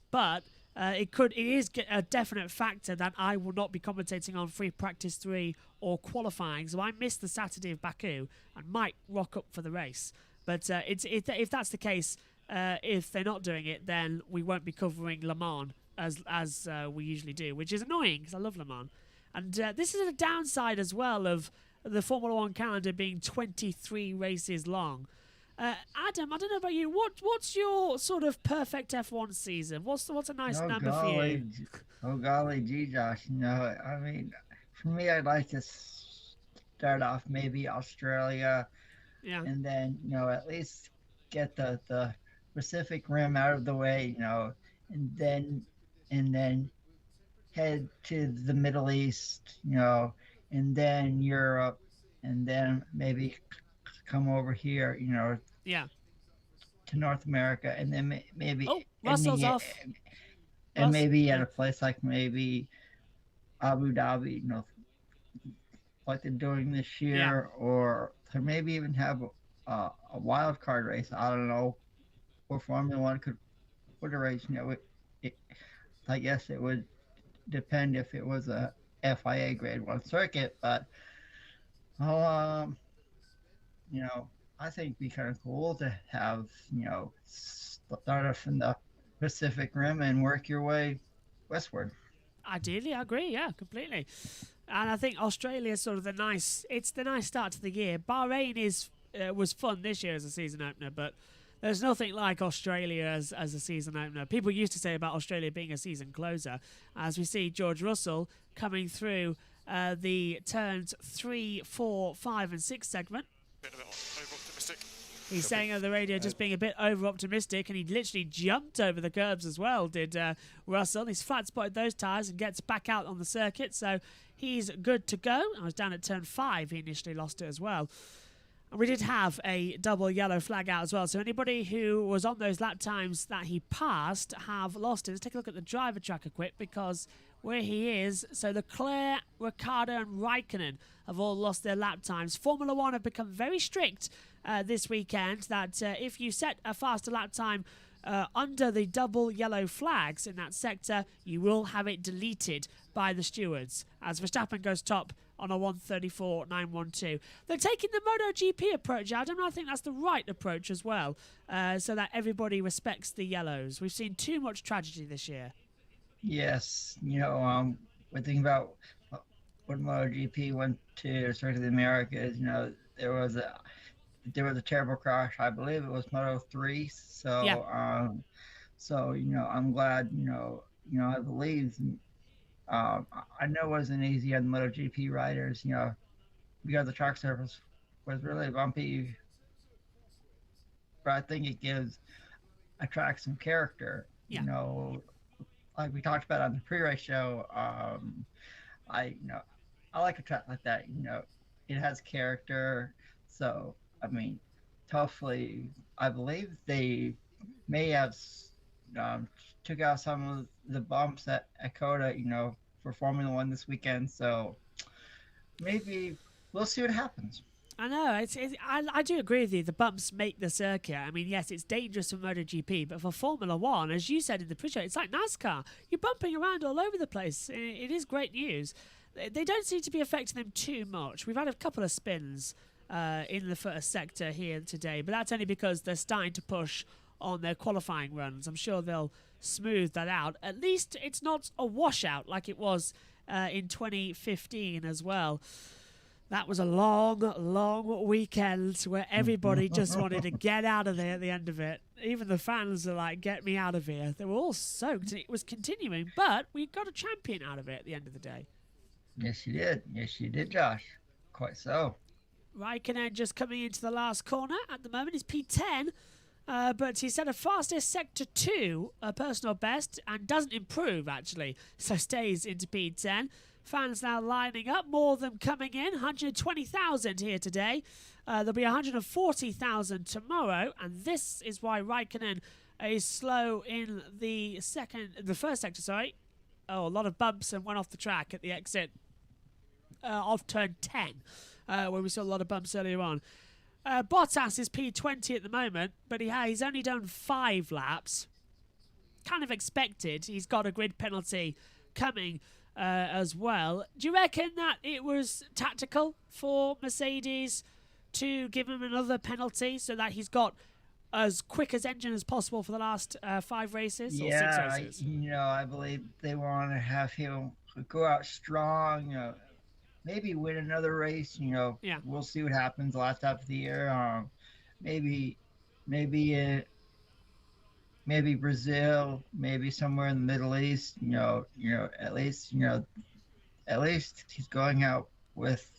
But it is a definite factor that I will not be commentating on Free Practice 3 or qualifying, so I missed the Saturday of Baku and might rock up for the race. But if that's the case, if they're not doing it, then we won't be covering Le Mans as we usually do, which is annoying because I love Le Mans. And this is a downside as well of the Formula 1 calendar being 23 races long. Adam, I don't know about you. What's your sort of perfect F1 season? What's a nice number for you? Oh golly, gee, Josh. For me, I'd like to start off maybe Australia, and then at least get the Pacific Rim out of the way, and then head to the Middle East, and then Europe, and then maybe come over here, to North America, and then maybe Russell's off. And maybe at a place like maybe Abu Dhabi, like they're doing this year, or maybe even have a wild card race. I don't know, or Formula One could put a race. I guess it would depend if it was a FIA Grade 1 circuit, but I think it'd be kind of cool to have, start off in the Pacific Rim and work your way westward. Ideally, I agree. Yeah, completely. And I think Australia is sort of the nice start to the year. Bahrain was fun this year as a season opener, but there's nothing like Australia as a season opener. People used to say about Australia being a season closer, as we see George Russell coming through the turns 3, 4, 5 and 6 segment. Bit of it over-optimistic. He's saying on the radio just being a bit over-optimistic, and he literally jumped over the curbs as well, did Russell. He's flat-spotted those tyres and gets back out on the circuit, so he's good to go. I was down at turn 5. He initially lost it as well. And we did have a double yellow flag out as well, so anybody who was on those lap times that he passed have lost it. Let's take a look at the driver tracker quick, because where he is, so Leclerc, Ricardo and Raikkonen have all lost their lap times. Formula One have become very strict this weekend that if you set a faster lap time under the double yellow flags in that sector, you will have it deleted by the stewards, as Verstappen goes top on a 1:34.912. They're taking the MotoGP approach, Adam, and I think that's the right approach as well, so that everybody respects the yellows. We've seen too much tragedy this year. Yes, we're thinking about when MotoGP went to Circuit of the Americas. There was a terrible crash. I believe it was Moto3. So, yeah. I'm glad. I believe. I know it wasn't easy on the MotoGP riders. Because the track surface was really bumpy, but I think it gives a track some character. Yeah. Like we talked about on the pre-race show, I like a track like that. It has character. So hopefully, I believe they may have took out some of the bumps at Coda, for Formula One this weekend. So maybe we'll see what happens. I know. I do agree with you. The bumps make the circuit. Yes, it's dangerous for MotoGP, but for Formula One, as you said in the pre-show, it's like NASCAR. You're bumping around all over the place. It is great news. They don't seem to be affecting them too much. We've had a couple of spins in the first sector here today, but that's only because they're starting to push on their qualifying runs. I'm sure they'll smooth that out. At least it's not a washout like it was in 2015 as well. That was a long, long weekend where everybody just wanted to get out of there at the end of it. Even the fans are like, get me out of here. They were all soaked. It was continuing, but we got a champion out of it at the end of the day. Yes, you did. Yes, you did, Josh. Quite so. Raikkonen just coming into the last corner. At the moment, he's P10. But he set a fastest sector 2, a personal best, and doesn't improve, actually. So stays into P10. Fans now lining up, more of them coming in. 120,000 here today. There'll be 140,000 tomorrow, and this is why Raikkonen is slow in the first sector, sorry. Oh, a lot of bumps and went off the track at the exit of turn 10, where we saw a lot of bumps earlier on. Bottas is P20 at the moment, but he's only done 5 laps. Kind of expected. He's got a grid penalty coming as well. Do you reckon that it was tactical for Mercedes to give him another penalty so that he's got as quick as engine as possible for the last 5 races or 6 races? I believe they want to have him go out strong, maybe win another race. Yeah. We'll see what happens the last half of the year. Maybe Brazil, maybe somewhere in the Middle East. At least he's going out with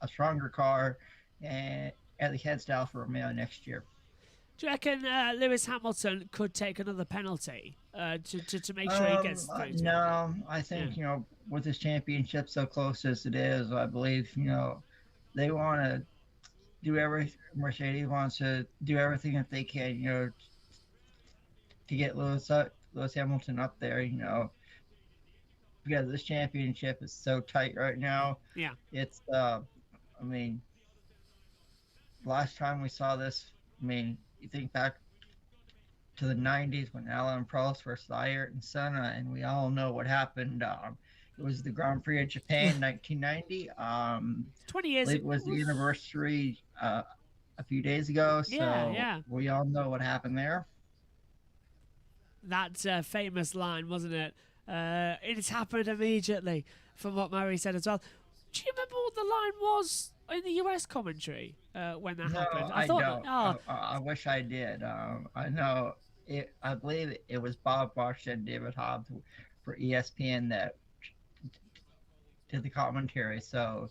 a stronger car and at the head style for Romeo next year. Do you reckon Lewis Hamilton could take another penalty to make sure he gets through? No, I think with this championship so close as it is, I believe they want to do everything. Mercedes wants to do everything that they can, to get Lewis Hamilton up there, because this championship is so tight right now. Yeah, it's last time we saw this, you think back to the 90s when Alain Prost versus Ayrton Senna, and we all know what happened. It was the Grand Prix of Japan, 1990. 20 years. It was the anniversary a few days ago, so we all know what happened there. That famous line, wasn't it? It's happened immediately, from what Murray said as well. Do you remember what the line was in the US commentary when that happened? I don't. I wish I did. I know it. I believe it was Bob Bosch and David Hobbs for ESPN that did the commentary. So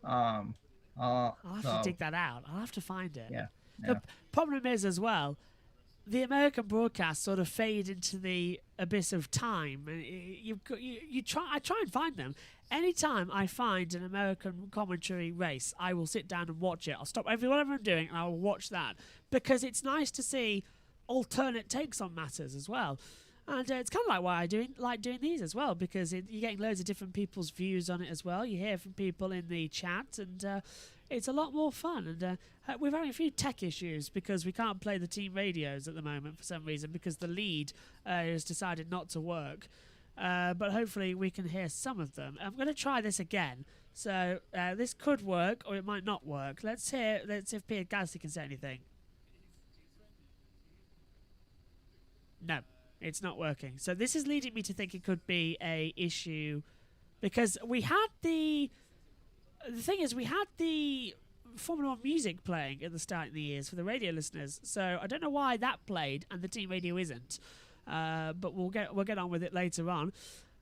I'll have to dig that out. I'll have to find it. Yeah. The problem is as well, the American broadcasts sort of fade into the abyss of time. You try. I try and find them. Anytime I find an American commentary race, I will sit down and watch it. I'll stop whatever I'm doing and I will watch that, because it's nice to see alternate takes on matters as well. And it's kind of like why I like doing these as well, because you're getting loads of different people's views on it as well. You hear from people in the chat, and it's a lot more fun. And we're having a few tech issues because we can't play the team radios at the moment for some reason, because the lead has decided not to work. But hopefully we can hear some of them. I'm going to try this again. So this could work or it might not work. Let's see if Pierre Gasly can say anything. No, it's not working. So this is leading me to think it could be a issue, because we had the thing is we had the Formula 1 music playing at the start of the years for the radio listeners. So I don't know why that played and the team radio isn't. But we'll get on with it later on.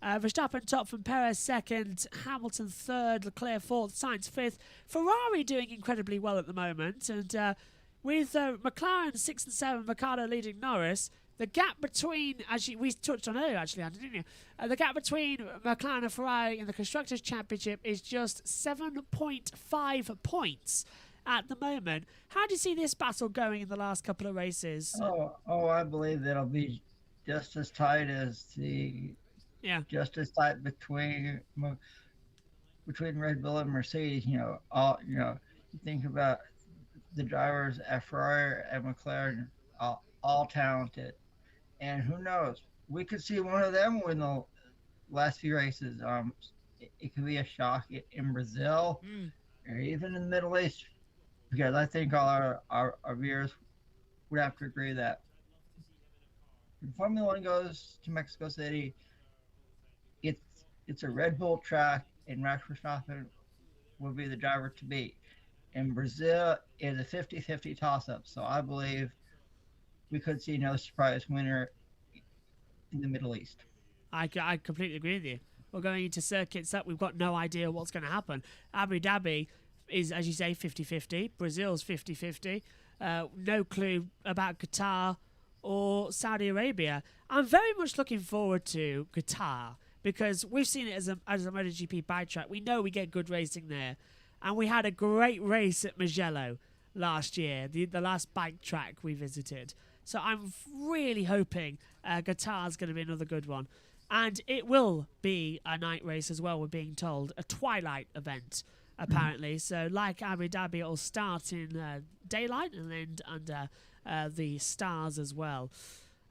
Verstappen top from Perez second, Hamilton third, Leclerc fourth, Sainz fifth. Ferrari doing incredibly well at the moment, and with McLaren 6 and 7, Ricardo leading Norris. The gap between, as we touched on earlier, actually, Andy, didn't you? The gap between McLaren and Ferrari in the Constructors' Championship is just 7.5 points at the moment. How do you see this battle going in the last couple of races? I believe it'll be just as tight as just as tight between Red Bull and Mercedes. You think about the drivers at Ferrari and McLaren, all talented, and who knows, we could see one of them win the last few races. It could be a shock in Brazil, or even in the Middle East, because I think all our viewers would have to agree that when Formula One goes to Mexico City, it's a Red Bull track, and Max Verstappen will be the driver to beat. And Brazil is a 50-50 toss-up, so I believe we could see another surprise winner in the Middle East. I completely agree with you. We're going into circuits that we've got no idea what's going to happen. Abu Dhabi is, as you say, 50-50. Brazil's 50-50. No clue about Qatar or Saudi Arabia. I'm very much looking forward to Qatar, because we've seen it as a MotoGP bike track. We know we get good racing there. And we had a great race at Mugello last year, the last bike track we visited. So I'm really hoping Qatar's going to be another good one. And it will be a night race as well, we're being told. A twilight event, apparently. So like Abu Dhabi, it'll start in daylight and end under the stars as well.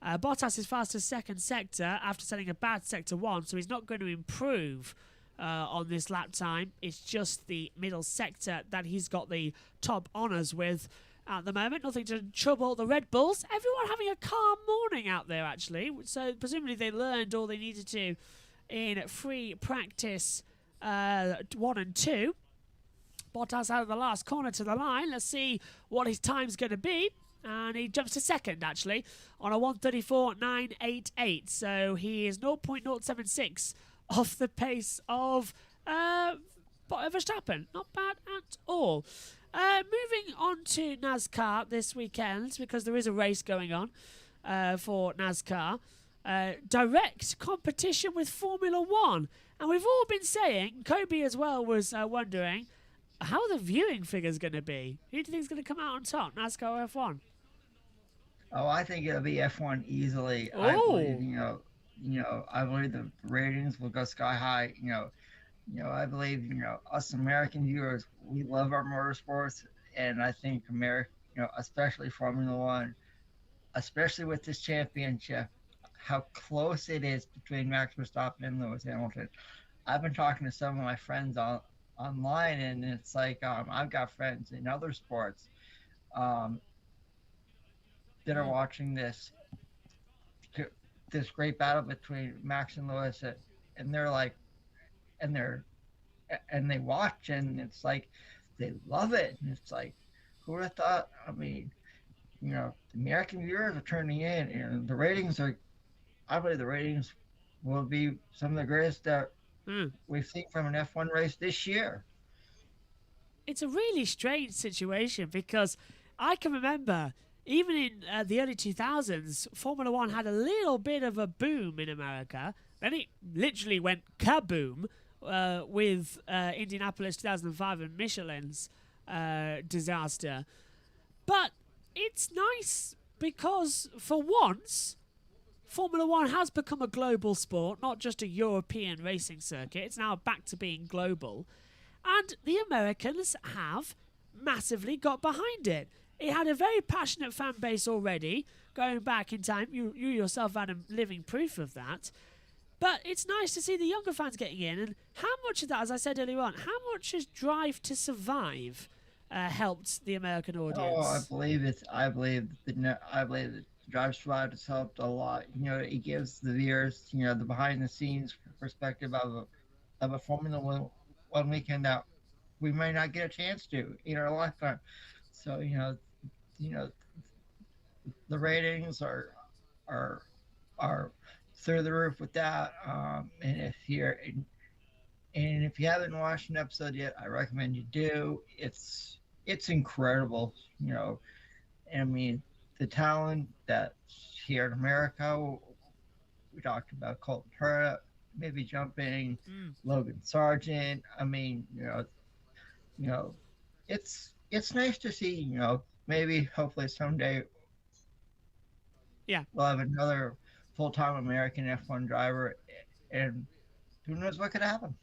Bottas is fastest second sector after setting a bad sector 1, so he's not going to improve on this lap time. It's just the middle sector that he's got the top honours with at the moment. Nothing to trouble the Red Bulls. Everyone having a calm morning out there, actually. So presumably they learned all they needed to in free practice 1 and 2. Bottas out of the last corner to the line. Let's see what his time's going to be. And he jumps to second, actually, on a 1:34.988. So he is 0.076 off the pace of Verstappen. Not bad at all. Moving on to NASCAR this weekend, because there is a race going on for NASCAR. Direct competition with Formula 1. And we've all been saying, Kobe as well was wondering, how are the viewing figures going to be? Who do you think is going to come out on top, NASCAR or F1? Oh, I think it'll be F1 easily. Oh. I believe, I believe the ratings will go sky high. I believe, us American viewers, we love our motorsports, and I think especially Formula One, especially with this championship, how close it is between Max Verstappen and Lewis Hamilton. I've been talking to some of my friends online, and it's like I've got friends in other sports that are watching this great battle between Max and Lewis, and they're like, and they watch, and it's like they love it, and it's like, who would have thought? I mean, the American viewers are turning in, and I believe the ratings will be some of the greatest that we've seen from an F1 race this year. It's a really strange situation, because I can remember, even in the early 2000s, Formula One had a little bit of a boom in America. Then it literally went kaboom with Indianapolis 2005 and Michelin's disaster. But it's nice because, for once, Formula One has become a global sport, not just a European racing circuit. It's now back to being global. And the Americans have massively got behind it. It had a very passionate fan base already, going back in time. You yourself, Adam, living proof of that. But it's nice to see the younger fans getting in. And how much of that, as I said earlier on, how much has Drive to Survive helped the American audience? Oh, I believe that Drive to Survive has helped a lot. You know, it gives the viewers, you know, the behind the scenes perspective of a Formula One weekend that we may not get a chance to in our lifetime. So, you know, the ratings are through the roof with that. And if you haven't watched an episode yet, I recommend you do. It's incredible, you know. I mean, the talent that's here in America. We talked about Colton Herta, maybe jumping, Logan Sargent. I mean, you know, it's nice to see. You know, maybe hopefully someday, we'll have another full-time American F1 driver, and who knows what could happen.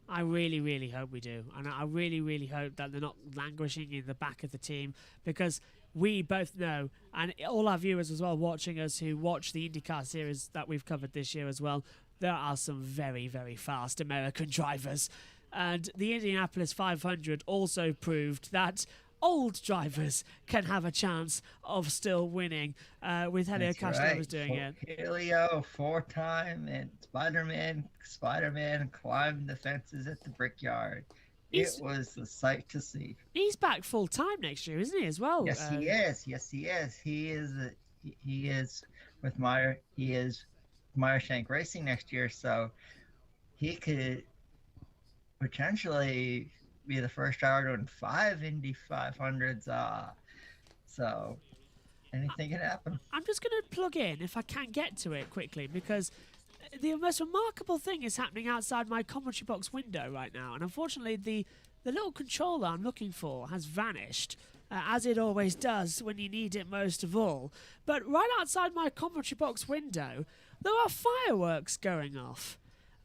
I really, really hope we do. And I really, really hope that they're not languishing in the back of the team, because we both know, and all our viewers as well watching us who watch the IndyCar series that we've covered this year as well, there are some very, very fast American drivers. And the Indianapolis 500 also proved that old drivers can have a chance of still winning, with Helio Castroneves doing it. Helio, 4-time, and Spider-Man climbed the fences at the Brickyard. It was a sight to see. He's back full time next year, isn't he, as well? Yes, he is. Yes, he is. He is with Meyer. He is Meyer Shank Racing next year, so he could potentially be the first driver to win 5 Indy 500s. So anything can happen. I'm just going to plug in, if I can get to it quickly, because the most remarkable thing is happening outside my commentary box window right now, and unfortunately the little controller I'm looking for has vanished, as it always does when you need it most of all. But right outside my commentary box window, there are fireworks going off.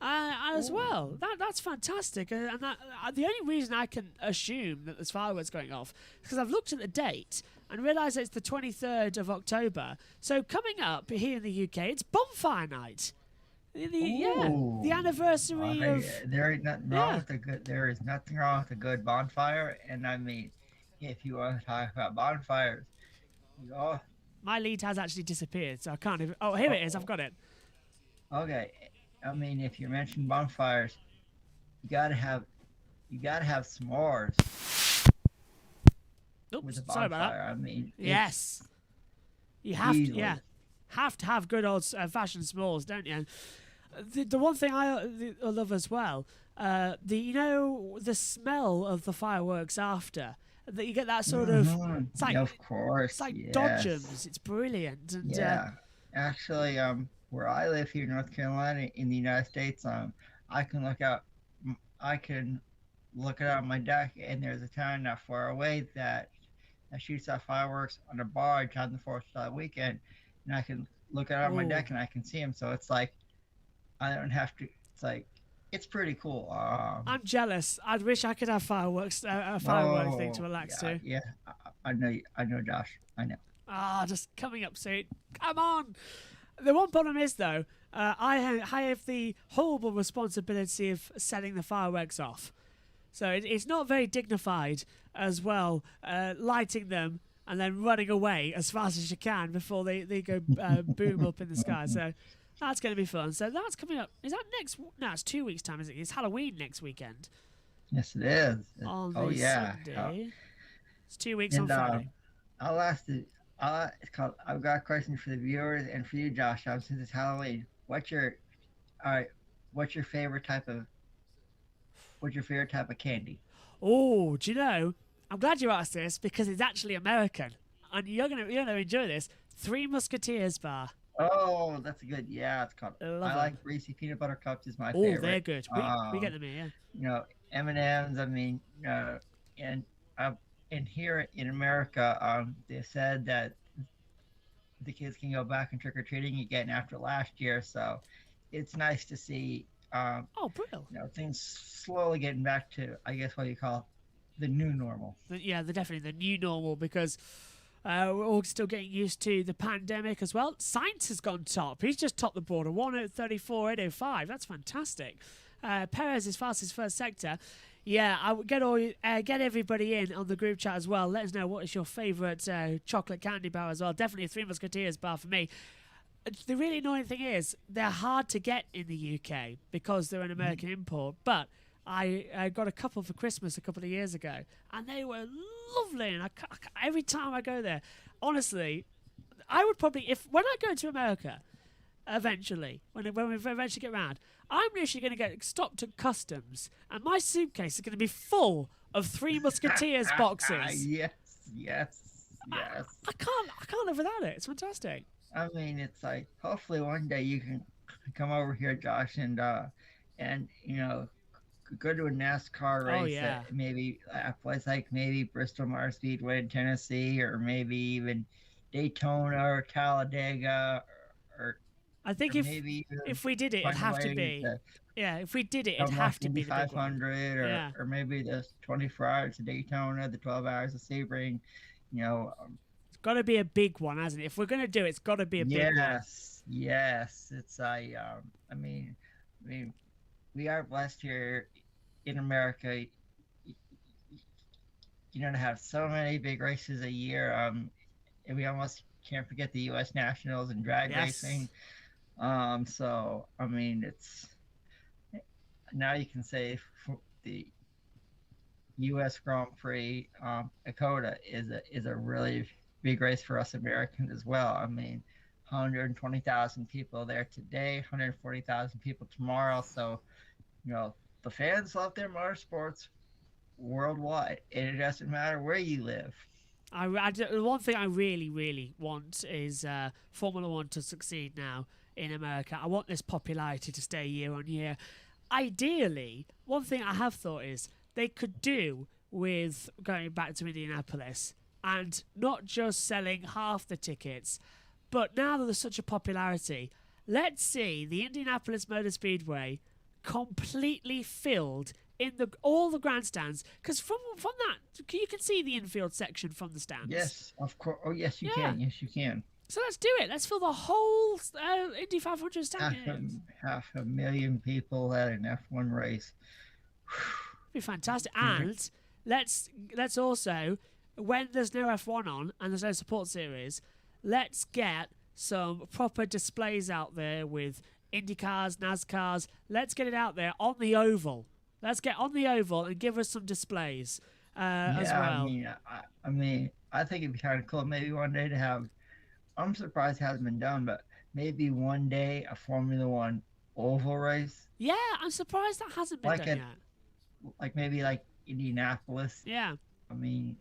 As well. That's fantastic. And the only reason I can assume that there's fireworks going off is because I've looked at the date and realised it's the 23rd of October. So coming up here in the UK, it's bonfire night. The anniversary of... There is nothing wrong with there is nothing wrong with a good bonfire. And I mean, if you want to talk about bonfires, my lead has actually disappeared, so I can't even... Oh, here it is. I've got it. Okay. I mean, if you mention bonfires, you gotta have s'mores. Oops, with a bonfire. sorry about that. I mean, yes, you have to. Have to have good old fashioned s'mores, don't you? The one thing I love as well, the smell of the fireworks after. That you get that sort of. It's like, of course, it's like dodgems. It's brilliant. And, actually, where I live here in North Carolina in the United States, I can look out on my deck, and there's a town not far away that shoots out fireworks on a barge on the 4th of July weekend, and I can look out on my deck and I can see them. So it's like I don't have to. It's like it's pretty cool. I'm jealous. I wish I could have fireworks, a firework thing to relax to. Yeah, I know, Josh. I know. Just coming up soon. Come on. The one problem is, though, I have the horrible responsibility of setting the fireworks off. So it's not very dignified as well, lighting them and then running away as fast as you can before they go boom up in the sky. So that's going to be fun. So that's coming up. Is that next? No, it's 2 weeks' time, isn't it? It's Halloween next weekend. Yes, it is. On Sunday. It's 2 weeks on Friday. I'll ask you. I've got a question for the viewers and for you, Josh. Since it's Halloween, what's your favorite type of candy? Oh, do you know? I'm glad you asked this because it's actually American. and you're gonna enjoy this. Three Musketeers bar. Oh, that's a good. Yeah, it's called. Love I it. like Reese's peanut butter cups. Is my Oh, favorite. they're good. We get them here. You know, M&Ms. I mean, and in here in America, they said that the kids can go back and trick or treating again after last year. So, it's nice to see. Oh, brilliant. You know, things slowly getting back to, I guess, what you call the new normal. Yeah, they're definitely the new normal because we're all still getting used to the pandemic as well. Sainz has gone top. He's just topped the border. 1:34, 8:05. That's fantastic. Perez is fastest first sector. Yeah, I would get everybody in on the group chat as well. Let us know what is your favourite chocolate candy bar as well. Definitely a Three Musketeers bar for me. The really annoying thing is they're hard to get in the UK because they're an American import. But I got a couple for Christmas a couple of years ago, and they were lovely. And every time I go there, honestly, I would probably, when I go to America, eventually, when we eventually get round, I'm literally going to get stopped at customs, and my suitcase is going to be full of Three Musketeers boxes. Yes. I can't live without it. It's fantastic. I mean, it's like hopefully one day you can come over here, Josh, and you know, go to a NASCAR race. Oh, yeah. At maybe a place like maybe Bristol Motor Speedway in Tennessee, or maybe even Daytona or Talladega, or I think if we did it, it'd have to be. If we did it, it'd have to be the big one. 500, or maybe the 24 hours of Daytona, the 12 hours of Sebring. You know, it's got to be a big one, hasn't it? If we're going to do it, it's got to be a big one. Yes. It's I mean, we are blessed here in America, you know, to have so many big races a year. And we almost can't forget the U.S. Nationals and drag racing. So I mean, it's now you can say the U.S. Grand Prix Dakota is a really big race for us Americans as well. I mean, 120,000 people there today, 140,000 people tomorrow. So, you know, the fans love their motorsports worldwide, and it doesn't matter where you live. One thing I really, really want is Formula One to succeed now in America. I want this popularity to stay year on year. Ideally, one thing I have thought is they could do with going back to Indianapolis and not just selling half the tickets, but now that there's such a popularity, let's see the Indianapolis Motor Speedway completely filled in all the grandstands, because from that you can see the infield section from the stands. Yes, of course. Oh, yes, you can. Yes, you can. So let's do it. Let's fill the whole Indy 500 stand. Half a million people at an F1 race. It'd be fantastic. And let's also, when there's no F1 on and there's no support series, let's get some proper displays out there with IndyCars, NASCARs. Let's get it out there on the oval. Let's get on the oval and give us some displays as well. I mean, I think it'd be kind of cool maybe one day to have, I'm surprised it hasn't been done, but maybe one day a Formula One oval race. Yeah, I'm surprised that hasn't been done yet. Like maybe like Indianapolis. Yeah. I mean,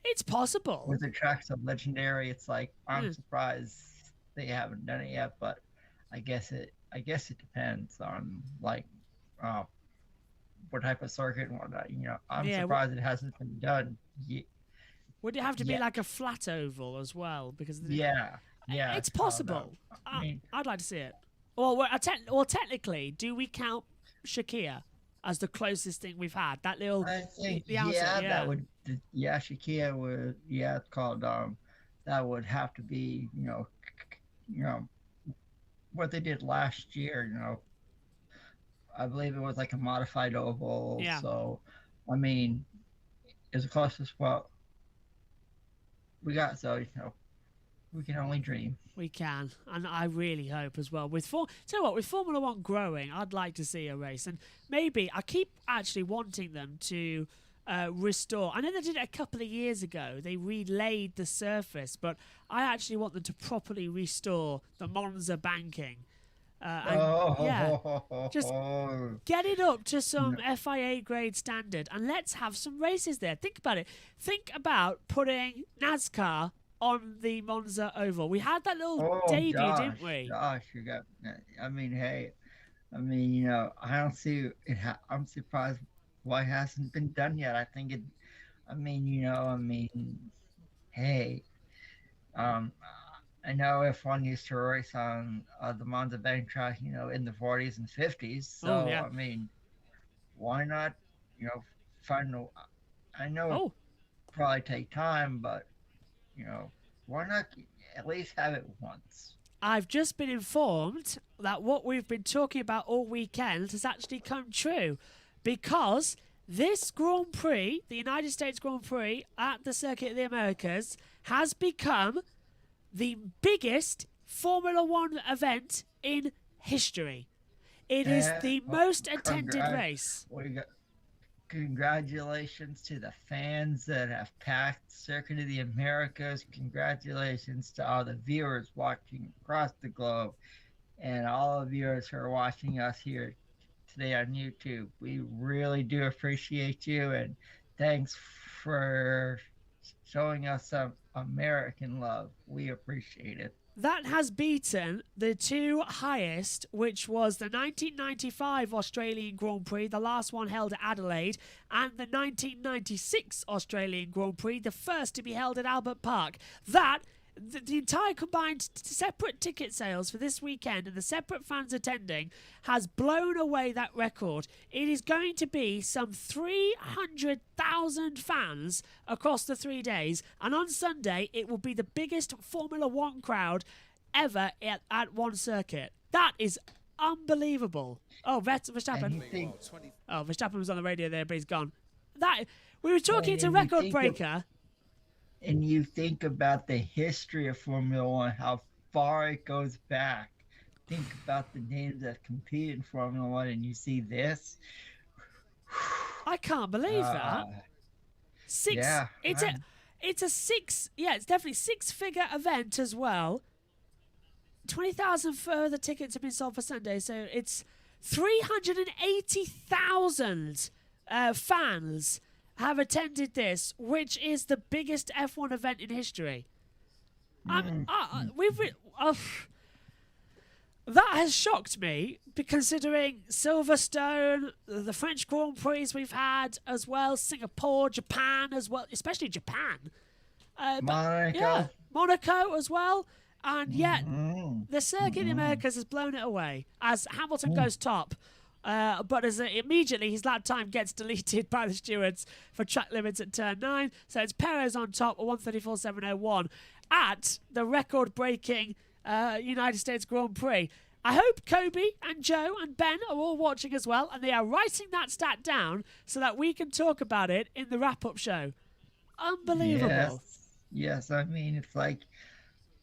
it's possible. With the track so legendary, it's like I'm surprised they haven't done it yet, but I guess it depends on like what type of circuit and whatnot. I'm surprised it hasn't been done yet. Would it have to be like a flat oval as well? Because it's possible. I'd like to see it. Well, technically, do we count Shakir as the closest thing we've had? That little, I think, that would. Shakir would. Yeah, it's called. That would have to be. What they did last year. I believe it was like a modified oval. Yeah. So, I mean, it's the closest we got. So we can only dream. We can, and I really hope as well. With Formula One growing, I'd like to see a race, and maybe I keep actually wanting them to restore. I know they did it a couple of years ago. They relaid the surface, but I actually want them to properly restore the Monza banking Just get it up to some FIA grade standard and let's have some races there. Think about it. Think about putting NASCAR on the Monza Oval. We had that little debut, didn't we? Josh, you got. I mean, hey, I mean, you know, I don't see it. I'm surprised why it hasn't been done yet. I think it. I mean, you know, I mean, hey, I know F1 used to race on the Monza Bank track, you know, in the 40s and 50s. So, I mean, why not, you know, find a. I know it'll probably take time, but, you know, why not at least have it once? I've just been informed that what we've been talking about all weekend has actually come true because this Grand Prix, the United States Grand Prix at the Circuit of the Americas, has become the biggest Formula One event in history. It is the most attended race. Congratulations to the fans that have packed Circuit of the Americas. Congratulations to all the viewers watching across the globe and all the viewers who are watching us here today on YouTube. We really do appreciate you, and thanks for showing us some American love. We appreciate it. That has beaten the two highest, which was the 1995 Australian Grand Prix, the last one held at Adelaide, and the 1996 Australian Grand Prix, the first to be held at Albert Park. The entire combined separate ticket sales for this weekend and the separate fans attending has blown away that record. It is going to be some 300,000 fans across the 3 days, and on Sunday it will be the biggest Formula One crowd ever at one circuit. That is unbelievable. Oh, Verstappen. Verstappen was on the radio there, but he's gone. We were talking to Record Breaker. And you think about the history of Formula One, how far it goes back. Think about the names that compete in Formula One, and you see this. I can't believe that. It's definitely six-figure event as well. 20,000 further tickets have been sold for Sunday, so it's 380,000 fans have attended this, which is the biggest F1 event in history. That has shocked me, considering Silverstone, the French Grand Prix we've had as well, Singapore, Japan as well, especially Japan. Monaco as well. And yet, the Circuit of the Americas has blown it away as Hamilton goes top. But immediately his lap time gets deleted by the stewards for track limits at turn 9. So it's Perez on top at 1:34.701 at the record-breaking United States Grand Prix. I hope Kobe and Joe and Ben are all watching as well, and they are writing that stat down so that we can talk about it in the wrap-up show. Unbelievable. Yes, I mean, it's like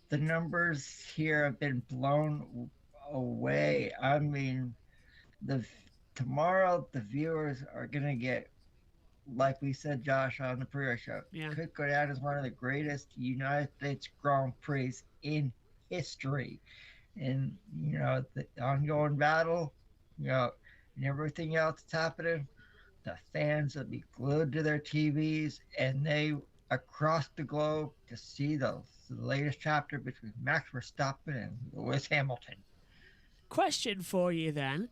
the numbers here have been blown away. I mean, tomorrow the viewers are gonna get, like we said, Josh, on the pre show, could go down as one of the greatest United States Grand Prix in history. And you know, the ongoing battle, you know, and everything else that's happening, the fans will be glued to their TVs, and they across the globe to see the latest chapter between Max Verstappen and Lewis Hamilton. Question for you then.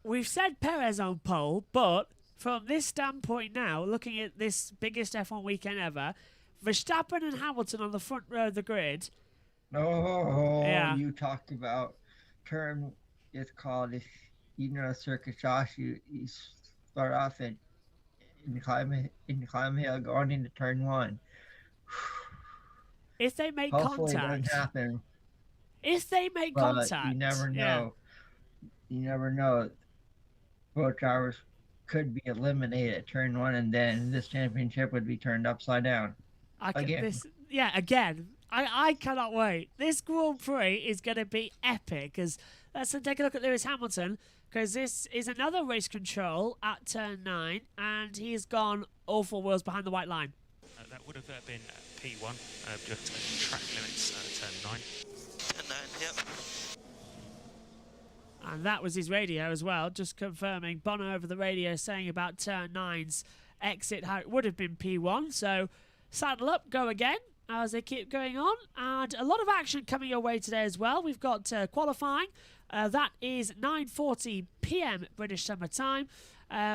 We've said Perez on pole, but from this standpoint now, looking at this biggest F1 weekend ever, Verstappen and Hamilton on the front row of the grid. You talked about turn, it's called, if you know circuit, Josh, you start off in climb hill going into turn 1. If they make Hopefully contact. It doesn't happen. If they make contact. You never know. You never know. Both drivers could be eliminated at turn 1, and then this championship would be turned upside down. Again. I cannot wait. This Grand Prix is going to be epic. Let's take a look at Lewis Hamilton, because this is another race control at turn 9, and he's gone all 4 wheels behind the white line. That would have been P1, just track limits at turn 9. Turn 9, yep. And that was his radio as well, just confirming Bono over the radio saying about Turn 9's exit, how it would have been P1. So saddle up, go again as they keep going on. And a lot of action coming your way today as well. We've got qualifying. That is 9:40 p.m. British Summer Time.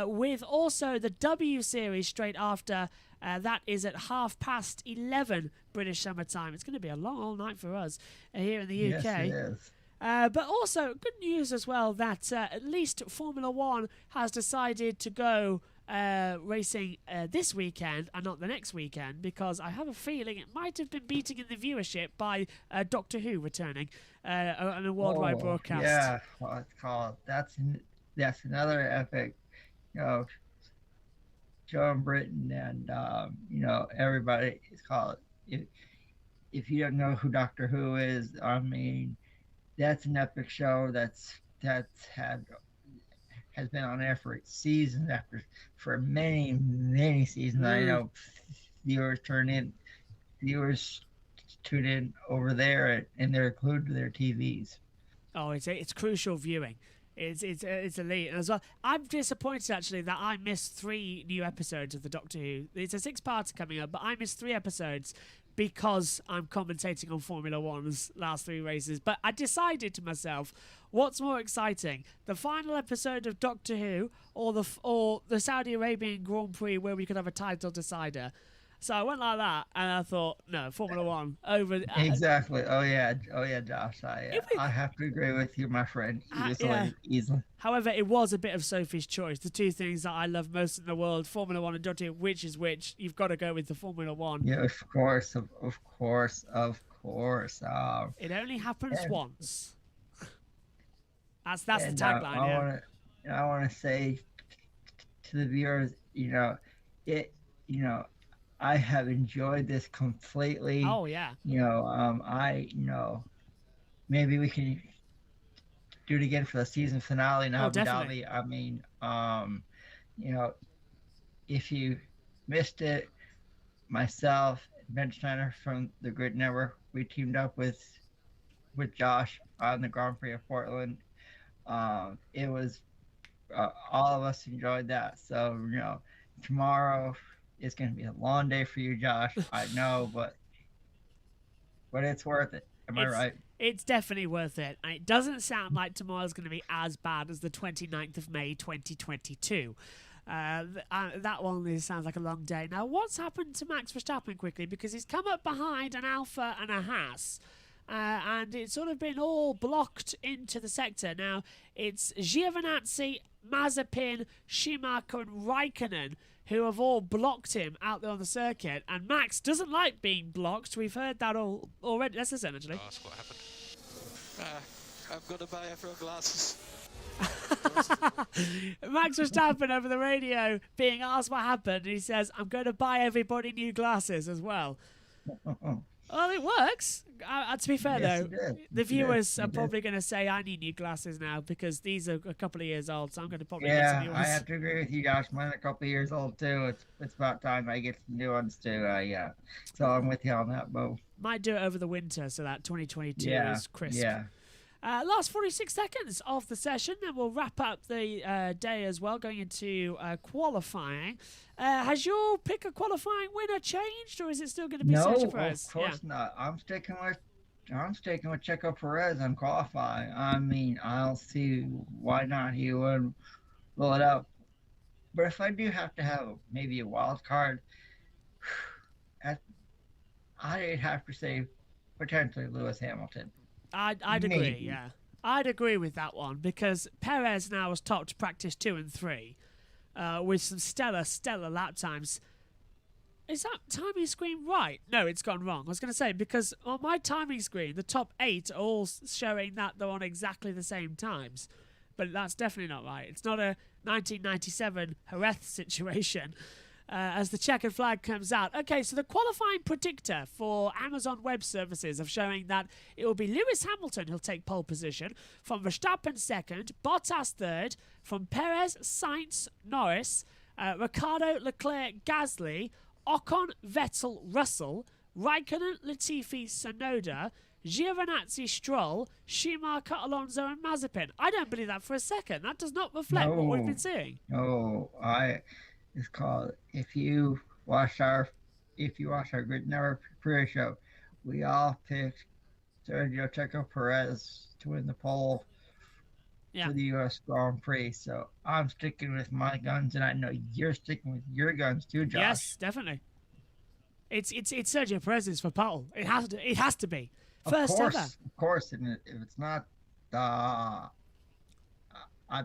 With also the W Series straight after. That is at 11:30 British Summer Time. It's going to be a long old night for us here in the UK. Yes, it is. But also, good news as well that at least Formula One has decided to go racing this weekend and not the next weekend, because I have a feeling it might have been beating in the viewership by Doctor Who returning on a worldwide broadcast. Yeah, well, it's called. That's another epic, show in Britain, and everybody is called. If you don't know who Doctor Who is, I mean, that's an epic show that's has been on air for seasons for many seasons. I know viewers tune in over there, and they're glued to their TVs. Oh, it's crucial viewing. It's elite as well. I'm disappointed actually that I missed 3 new episodes of the Doctor Who. It's a 6-parter coming up, but I missed 3 episodes because I'm commentating on Formula One's last 3 races. But I decided to myself, what's more exciting, the final episode of Doctor Who or the Saudi Arabian Grand Prix where we could have a title decider? So I went like that, and I thought, no, Formula One over. Exactly. Oh yeah, Josh. I have to agree with you, my friend. Easily. However, it was a bit of Sophie's choice. The 2 things that I love most in the world, Formula One and Doctor Who, which is which? You've got to go with the Formula One. Yeah, of course. It only happens once. That's the tagline. I want to say to the viewers, I have enjoyed this completely. Oh yeah. Maybe we can do it again for the season finale in Abu Dhabi. I mean, if you missed it, myself, Ben Steiner from the Grid Network, we teamed up with Josh on the Grand Prix of Portland. It was all of us enjoyed that. So tomorrow. It's going to be a long day for you, Josh. I know, but it's worth it. Am I right? It's definitely worth it. And it doesn't sound like tomorrow's going to be as bad as the 29th of May, 2022. That one sounds like a long day. Now, what's happened to Max Verstappen quickly? Because he's come up behind an Alfa and a Haas. And it's sort of been all blocked into the sector. Now, it's Giovinazzi, Mazepin, Schumacher and Raikkonen who have all blocked him out there on the circuit. And Max doesn't like being blocked. We've heard that all already. Let's listen, actually. Ask what happened. I've got to buy everyone glasses. Max Verstappen over the radio being asked what happened. And he says, I'm going to buy everybody new glasses as well. Well, it works. To be fair, though, the viewers are probably going to say, I need new glasses now because these are a couple of years old, so I'm going to probably get some new ones. I have to agree with you, Josh. Mine are a couple of years old, too. It's about time I get some new ones, too. So I'm with you on that, Bo. Might do it over the winter so that 2022 is crisp. Yeah. Last 46 seconds of the session, and we'll wrap up the day as well, going into qualifying. Has your pick a qualifying winner changed, or is it still going to be Sergio Perez? No, of course not. I'm sticking with Checo Perez on qualifying. I mean, I'll see why not. He would roll it up. But if I do have to have maybe a wild card, I'd have to say potentially Lewis Hamilton. I'd agree, yeah. I'd agree with that one because Perez now has topped practice 2 and 3 with some stellar lap times. Is that timing screen right? No, it's gone wrong. I was going to say, because on my timing screen, the top 8 are all showing that they're on exactly the same times. But that's definitely not right. It's not a 1997 Jerez situation. As the checkered flag comes out. Okay, so the qualifying predictor for Amazon Web Services of showing that it will be Lewis Hamilton who'll take pole position, from Verstappen second, Bottas third, from Perez, Sainz, Norris, Ricardo, Leclerc, Gasly, Ocon, Vettel, Russell, Raikkonen, Latifi, Tsunoda, Giovinazzi, Stroll, Schumacher, Alonso, and Mazepin. I don't believe that for a second. That does not reflect what we've been seeing. No, it's called, if you watch our Grid Network pre-show, we all picked Sergio Checo Perez to win the pole for the U.S. Grand Prix. So I'm sticking with my guns, and I know you're sticking with your guns too, Josh. Yes, definitely. It's Sergio Perez's for pole. It has to be. First ever. Of course, and if it's not, I'd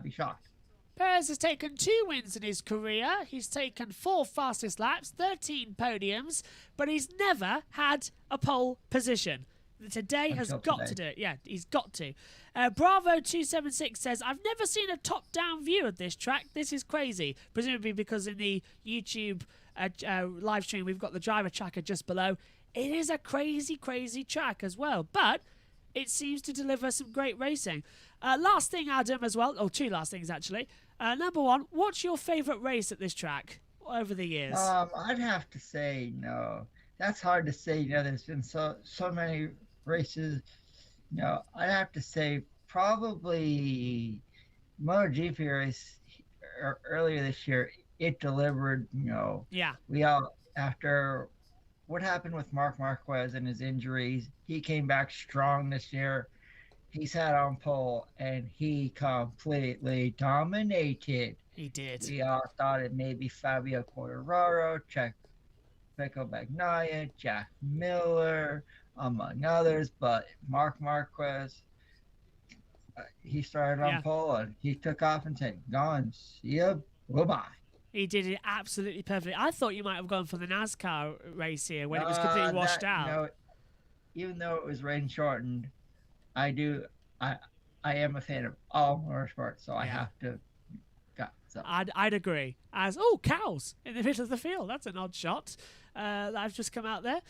be shocked. Perez has taken 2 wins in his career. He's taken 4 fastest laps, 13 podiums, but he's never had a pole position. Today has got to do it. Yeah, he's got to. Bravo276 says, I've never seen a top-down view of this track. This is crazy. Presumably because in the YouTube live stream, we've got the driver tracker just below. It is a crazy, crazy track as well, but it seems to deliver some great racing. Last thing, Adam, as well. 2 last things, actually. Number 1, what's your favourite race at this track over the years? I'd have to say, no. That's hard to say. There's been so many races. I'd have to say probably MotoGP race earlier this year. It delivered. Yeah. We all, after what happened with Marc Marquez and his injuries, he came back strong this year. He sat on pole and he completely dominated. He did. We all thought it may be Fabio Quartararo, Pecco Bagnaia, Jack Miller, among others, but Marc Marquez, he started on pole and he took off and said, "Gone, see ya, bye-bye." He did it absolutely perfectly. I thought you might have gone for the NASCAR race here when it was completely washed out. Even though it was rain shortened, I am a fan of all motorsports, so I have to. I'd agree. Cows in the middle of the field. That's an odd shot that I've just come out there.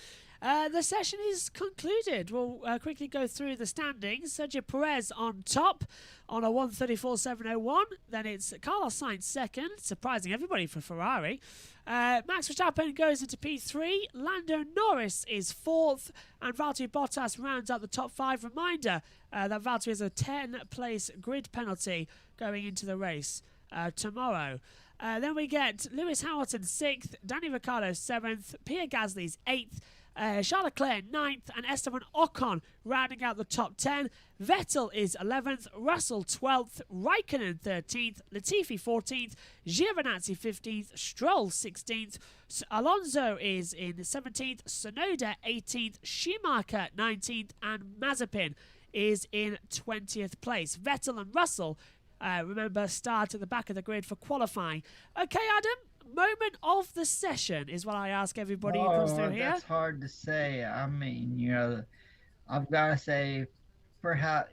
The session is concluded. We'll quickly go through the standings. Sergio Perez on top on a 1:34.701. Then it's Carlos Sainz second, surprising everybody for Ferrari. Max Verstappen goes into P3. Lando Norris is 4th. And Valtteri Bottas rounds out the top 5. Reminder that Valtteri has a 10-place grid penalty going into the race tomorrow. Then we get Lewis Hamilton 6th, Danny Ricciardo 7th, Pierre Gasly's 8th, Charles Leclerc 9th, and Esteban Ocon rounding out the top 10. Vettel is 11th, Russell 12th, Raikkonen 13th, Latifi 14th, Giovinazzi 15th, Stroll 16th, Alonso is in 17th, Tsunoda 18th, Schumacher 19th, and Mazepin is in 20th place. Vettel and Russell, remember, start at the back of the grid for qualifying. Okay, Adam, moment of the session is what I ask everybody who comes through here. That's hard to say. I mean, I've got to say, perhaps,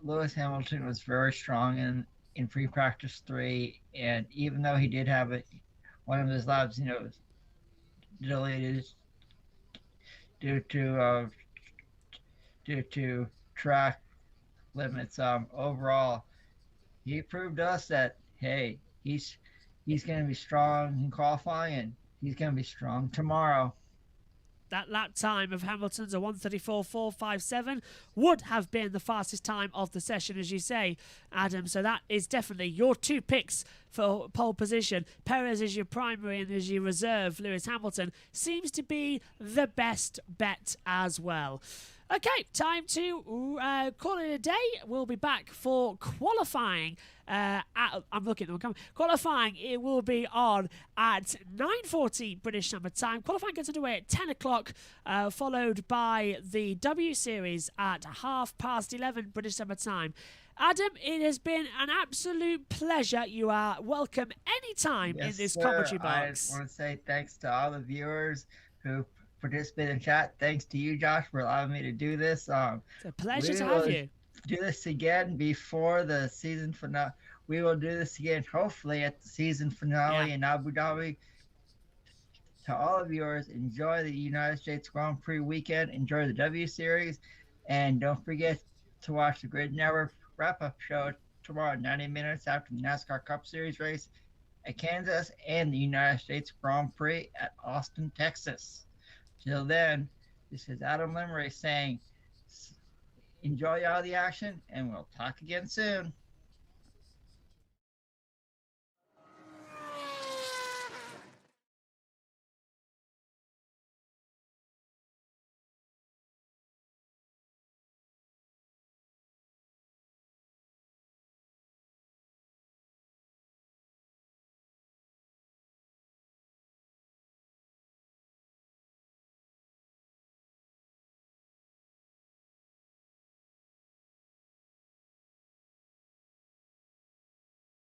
Lewis Hamilton was very strong in free practice 3, and even though he did have one of his laps, delayed due to track limits, overall, he proved to us that, hey, he's going to be strong in qualifying, and he's going to be strong tomorrow. That lap time of Hamilton's, a 1:34.457, would have been the fastest time of the session, as you say, Adam. So that is definitely your 2 picks for pole position. Perez is your primary, and as your reserve, Lewis Hamilton seems to be the best bet as well. Okay, time to call it a day. We'll be back for qualifying. I'm looking at them. Qualifying, it will be on at 9:40 British Summer Time. Qualifying gets underway at 10 o'clock, followed by the W Series at 11:30 British Summer Time. Adam, it has been an absolute pleasure. You are welcome anytime in this commentary box. I want to say thanks to all the viewers who participate in chat. Thanks to you, Josh, for allowing me to do this. It's a pleasure to have you. Do this again before the season finale. We will do this again, hopefully, at the season finale in Abu Dhabi. To all of viewers, enjoy the United States Grand Prix weekend. Enjoy the W Series. And don't forget to watch the Grid Network wrap-up show tomorrow, 90 minutes after the NASCAR Cup Series race at Kansas and the United States Grand Prix at Austin, Texas. Till then, this is Adam Lemery saying enjoy all the action, and we'll talk again soon.